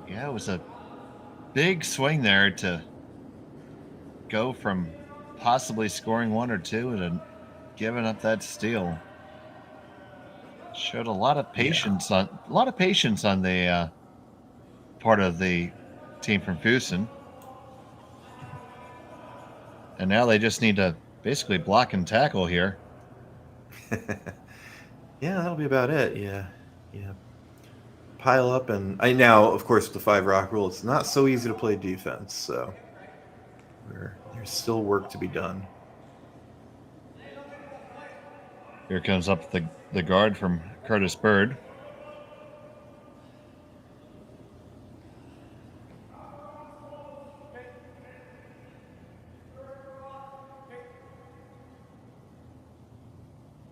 Yeah, it was a big swing there to go from possibly scoring 1 or 2 and giving up that steal. Showed a lot of patience on the part of the team from Fuessen. And now they just need to basically block and tackle here. Yeah, that'll be about it. Yeah. Pile up, and now, of course, with the 5 rock rule, it's not so easy to play defense. So there's still work to be done. Here comes up the guard from Curtis Bird.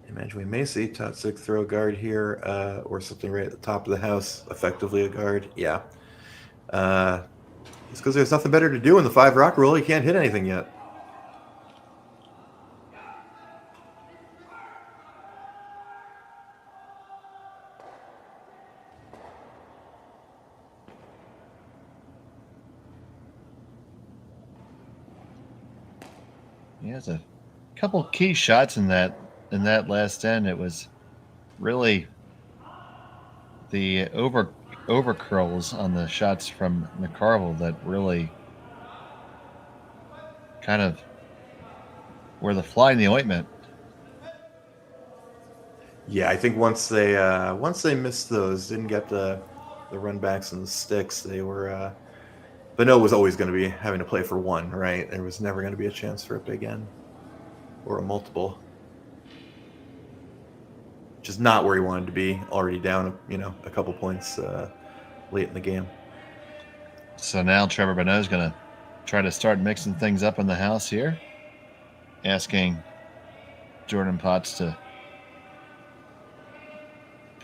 Imagine we may see Totzek throw a guard here, or something right at the top of the house, effectively a guard. Yeah. It's because there's nothing better to do in the 5 rock rule. You can't hit anything yet. He has a couple key shots in that last end. It was really the over curls on the shots from McCarville that really kind of were the fly in the ointment. Yeah, I think once they missed those, didn't get the run backs and the sticks, they were Bonot was always going to be having to play for 1, right? There was never going to be a chance for a big end or a multiple. Which is not where he wanted to be, already down, a couple points late in the game. So now Trevor Bonot is going to try to start mixing things up in the house here, asking Jordan Potts to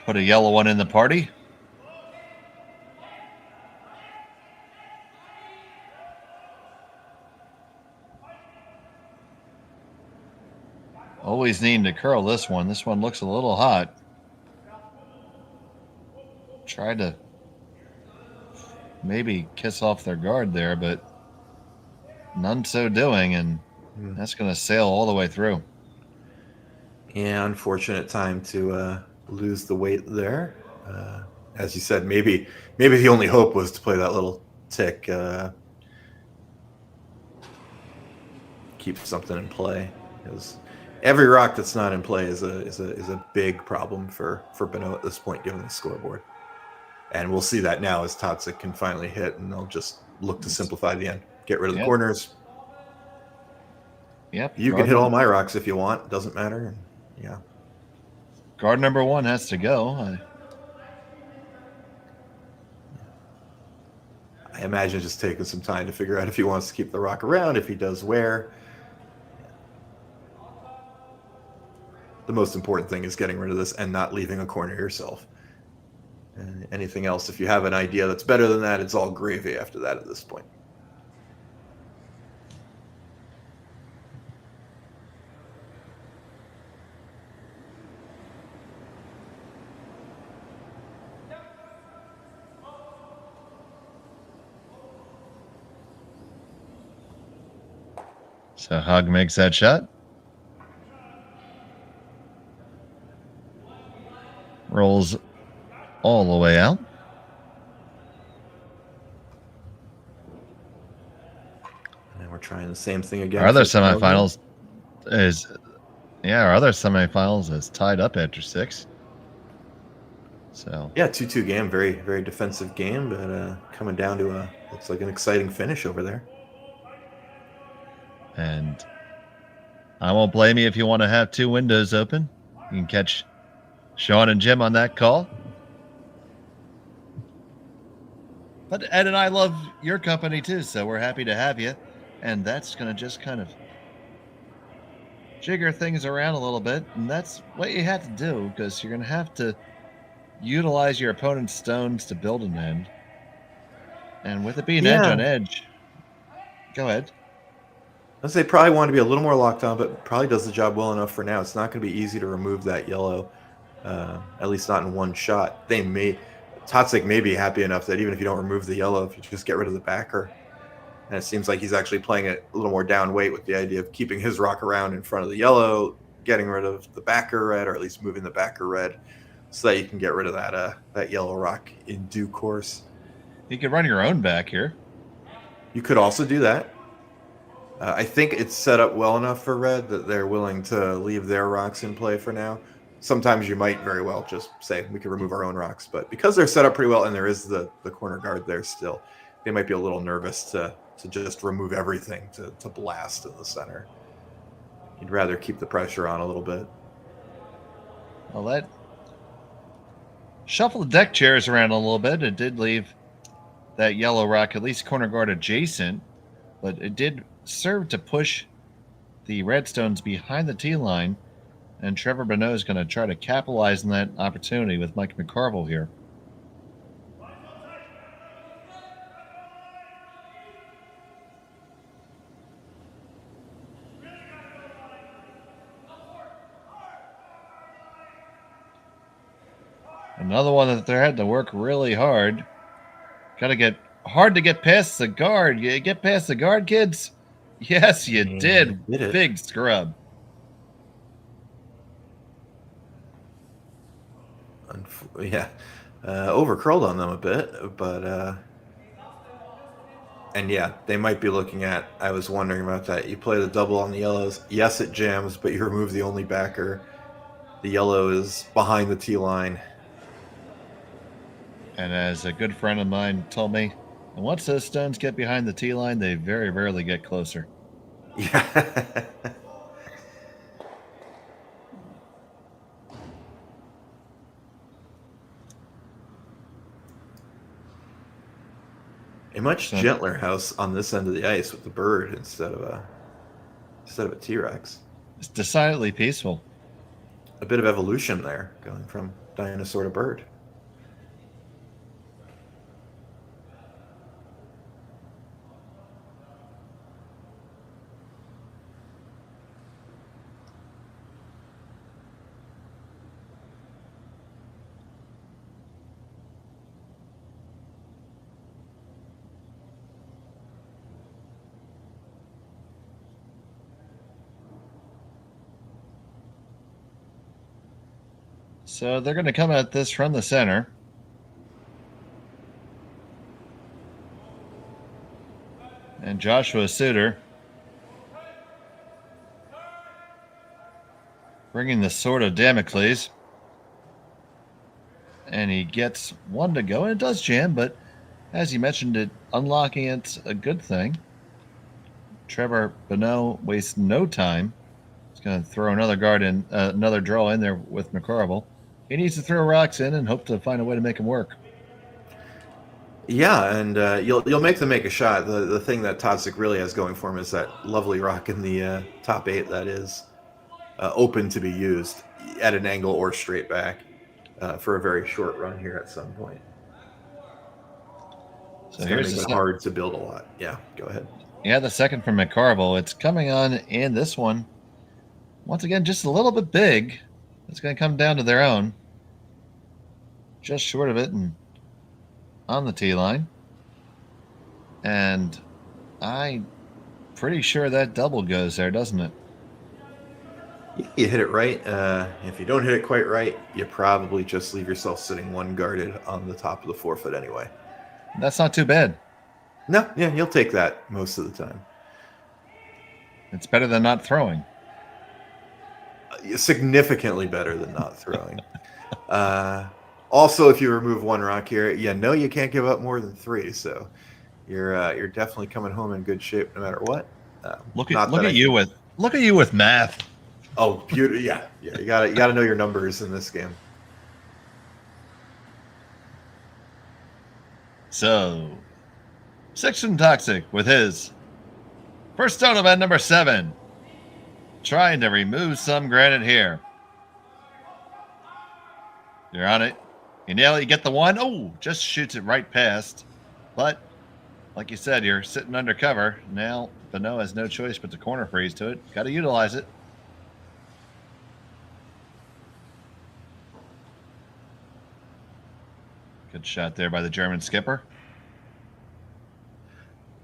put a yellow one in the party. Always needing to curl this one. This one looks a little hot. Tried to maybe kiss off their guard there, but none so doing, and that's going to sail all the way through. Yeah, unfortunate time to lose the weight there. As you said, maybe the only hope was to play that little tick, keep something in play. Because every rock that's not in play is a big problem for Bonot at this point, given the scoreboard. And we'll see that now as Totzek can finally hit, and they'll just look to simplify the end. Get rid of the corners. Yep. You can hit all my rocks if you want. Doesn't matter. Yeah. Guard number 1 has to go. I imagine just taking some time to figure out if he wants to keep the rock around, if he does where. The most important thing is getting rid of this and not leaving a corner yourself. And anything else, if you have an idea that's better than that, it's all gravy after that at this point. So Hug makes that shot. Rolls all the way out. And we're trying the same thing again. Our other semifinals is tied up after 6. So yeah, 2-2 game, very, very defensive game, but coming down to looks like an exciting finish over there. And I won't blame you if you want to have 2 windows open. You can catch Sean and Jim on that call. But Ed and I love your company too, so we're happy to have you. And that's going to just kind of jigger things around a little bit. And that's what you have to do, because you're going to have to utilize your opponent's stones to build an end. And with it being edge on edge, go ahead. I'd say probably want to be a little more locked on, but probably does the job well enough for now. It's not going to be easy to remove that yellow, at least not in one shot. Totzek may be happy enough that even if you don't remove the yellow, if you just get rid of the backer, And it seems like he's actually playing it a little more down weight with the idea of keeping his rock around in front of the yellow, getting rid of the backer red, or at least moving the backer red, so that you can get rid of that yellow rock in due course. You could run your own back here. You could also do that. I think it's set up well enough for red that they're willing to leave their rocks in play for now. Sometimes you might very well just say we can remove our own rocks, but because they're set up pretty well and there is the corner guard there still, they might be a little nervous to just remove everything to blast in the center. You'd rather keep the pressure on a little bit. Well, that shuffle the deck chairs around a little bit. It did leave that yellow rock at least corner guard adjacent, but it did serve to push the redstones behind the tee line, and Trevor Bonot is going to try to capitalize on that opportunity with Mike McCarville here. Another one that they had to work really hard. Got to get hard to get past the guard. You get past the guard, kids? Yes, you did. Big scrub. Yeah. Overcurled on them a bit, but and yeah, they might be looking at, I was wondering about that. You play the double on the yellows. Yes, it jams, but you remove the only backer. The yellow is behind the tee line. And as a good friend of mine told me, and once those stones get behind the tee line, they very rarely get closer. Yeah. A much gentler house on this end of the ice with the bird instead of a T-Rex. It's decidedly peaceful. A bit of evolution there, going from dinosaur to bird. So they're going to come at this from the center. And Joshua Suter bringing the sword of Damocles. And he gets one to go. And it does jam, but as you mentioned, it unlocking it's a good thing. Trevor Bonot wastes no time. He's going to throw another guard in, another draw in there with McCarville. He needs to throw rocks in and hope to find a way to make them work. Yeah, and you'll make them make a shot. The thing that Totzek really has going for him is that lovely rock in the top 8 that is open to be used at an angle or straight back for a very short run here at some point. So here's it's hard to build a lot. Yeah, go ahead. Yeah, the second from McCarville. It's coming on in this one. Once again, just a little bit big. It's going to come down to their own. Just short of it and on the tee line. And I'm pretty sure that double goes there, doesn't it? You hit it right. If you don't hit it quite right, you probably just leave yourself sitting one guarded on the top of the 4-foot anyway. That's not too bad. No, yeah, you'll take that most of the time. It's better than not throwing. Significantly better than not throwing. Also, if you remove one rock here, you can't give up more than 3. So you're definitely coming home in good shape no matter what. Look at you with math. Oh, beauty! Yeah. You gotta know your numbers in this game. So, Sixten Totzek with his first stone event number 7. Trying to remove some granite here. You're on it. You nail it. You get the one. Oh, just shoots it right past. But, like you said, you're sitting under cover. Now, Bonot has no choice but to corner freeze to it. Got to utilize it. Good shot there by the German skipper.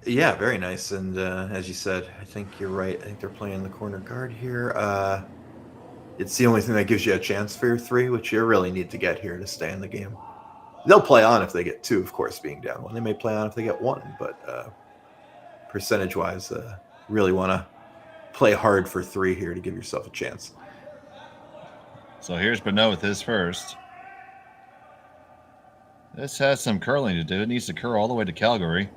Yeah, very nice. And as you said, I think you're right. I think they're playing the corner guard here. It's the only thing that gives you a chance for your 3, which you really need to get here to stay in the game. They'll play on if they get 2, of course, being down 1. They may play on if they get 1, but percentage-wise, really want to play hard for 3 here to give yourself a chance. So here's Bonot with his first. This has some curling to do. It needs to curl all the way to Calgary.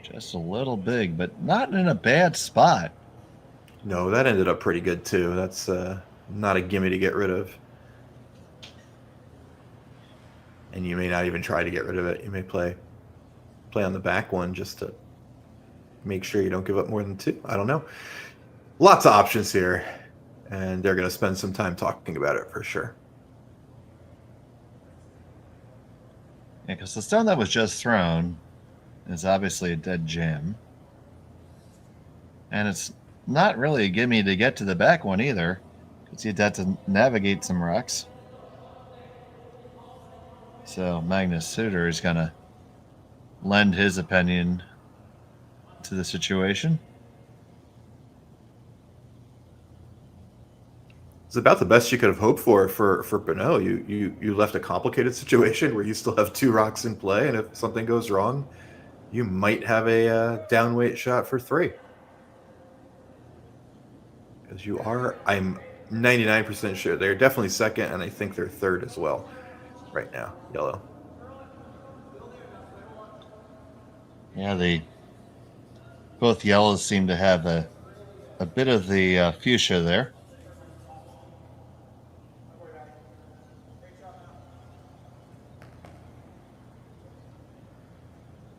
Just a little big, but not in a bad spot. No, that ended up pretty good, too. That's not a gimme to get rid of. And you may not even try to get rid of it. You may play on the back one just to make sure you don't give up more than 2. I don't know. Lots of options here, and they're going to spend some time talking about it for sure. Yeah, because the stone that was just thrown is obviously a dead jam. And it's not really a gimme to get to the back one either, because you'd have to navigate some rocks. So Magnus Suter is going to lend his opinion to the situation. It's about the best you could have hoped for Bonot. You left a complicated situation where you still have 2 rocks in play, and if something goes wrong, you might have a downweight shot for 3. Because you are, I'm 99% sure, they're definitely second, and I think they're third as well right now, yellow. Yeah, both yellows seem to have a bit of the fuchsia there.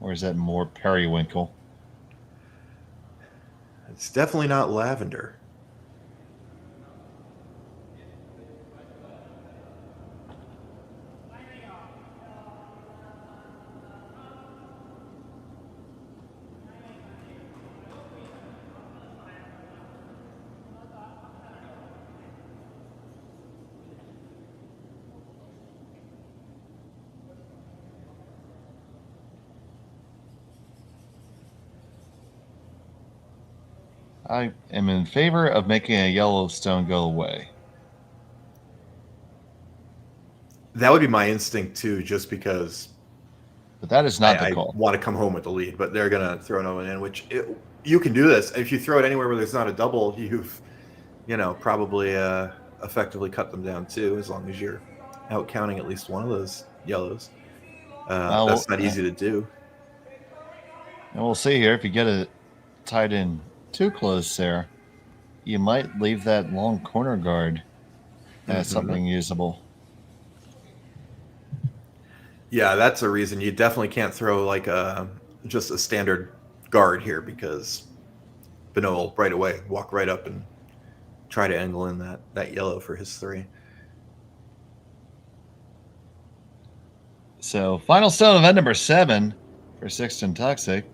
Or is that more periwinkle? It's definitely not lavender. I am in favor of making a Yellowstone go away. That would be my instinct too, just because. But that is not the call. I want to come home with the lead, but they're going to throw another one in, which you can do this. If you throw it anywhere where there's not a double, you've, probably effectively cut them down too, as long as you're out counting at least one of those yellows. That's not easy to do. And we'll see here if you get it tied in too close there, you might leave that long corner guard as something usable. Yeah, that's a reason you definitely can't throw like just a standard guard here, because Bonot will right away walk right up and try to angle in that yellow for his 3. So final stone event number 7 for Sixten Totzek.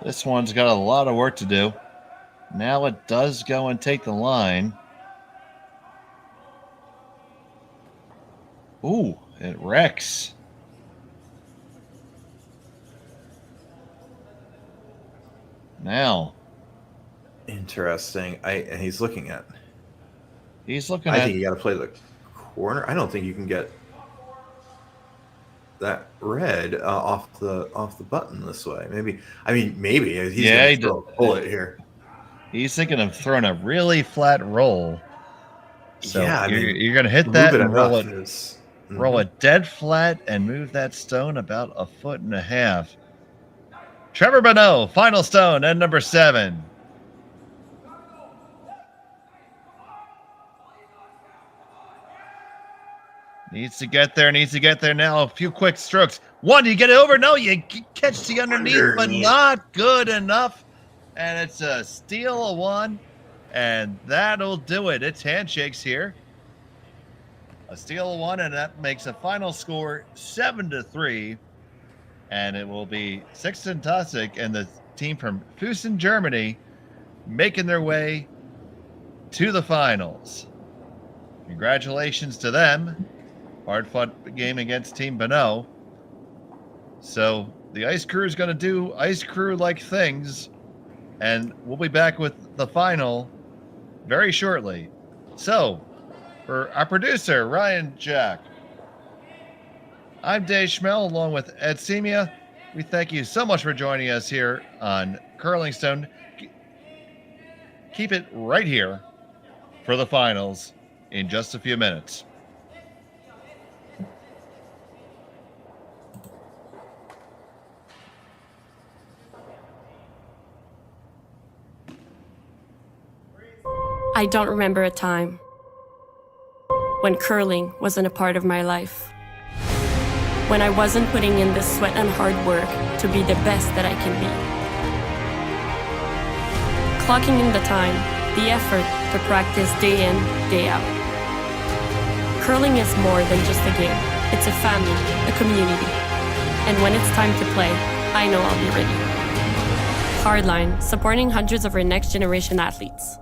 This one's got a lot of work to do. Now it does go and take the line. Ooh, it wrecks. Now. Interesting. And he's looking at. He's looking I at. think you got to play the corner. I don't think you can get that red off the button this way. Maybe. I mean, maybe he's going to throw a bullet here. He's thinking of throwing a really flat roll. So yeah, you're going to hit that and roll it. Roll it dead flat and move that stone about 1.5 feet. Trevor Bonot, final stone, and number 7. Needs to get there now. A few quick strokes. 1, you get it over? No, you catch the underneath, but not good enough. And it's a steal of 1, and that'll do it. It's handshakes here. A steal of 1, and that makes a final score 7-3 And it will be Sixten Totzek and the team from Fuessen, Germany, making their way to the finals. Congratulations to them. Hard-fought game against Team Bonot. So the Ice Crew is going to do Ice Crew-like things, and we'll be back with the final very shortly. So, for our producer, Ryan Jacques, I'm Dave Schmel, along with Ed Scimia. We thank you so much for joining us here on Curling Stone. Keep it right here for the finals in just a few minutes. I don't remember a time when curling wasn't a part of my life. When I wasn't putting in the sweat and hard work to be the best that I can be. Clocking in the time, the effort to practice day in, day out. Curling is more than just a game. It's a family, a community. And when it's time to play, I know I'll be ready. Hardline, supporting hundreds of our next generation athletes.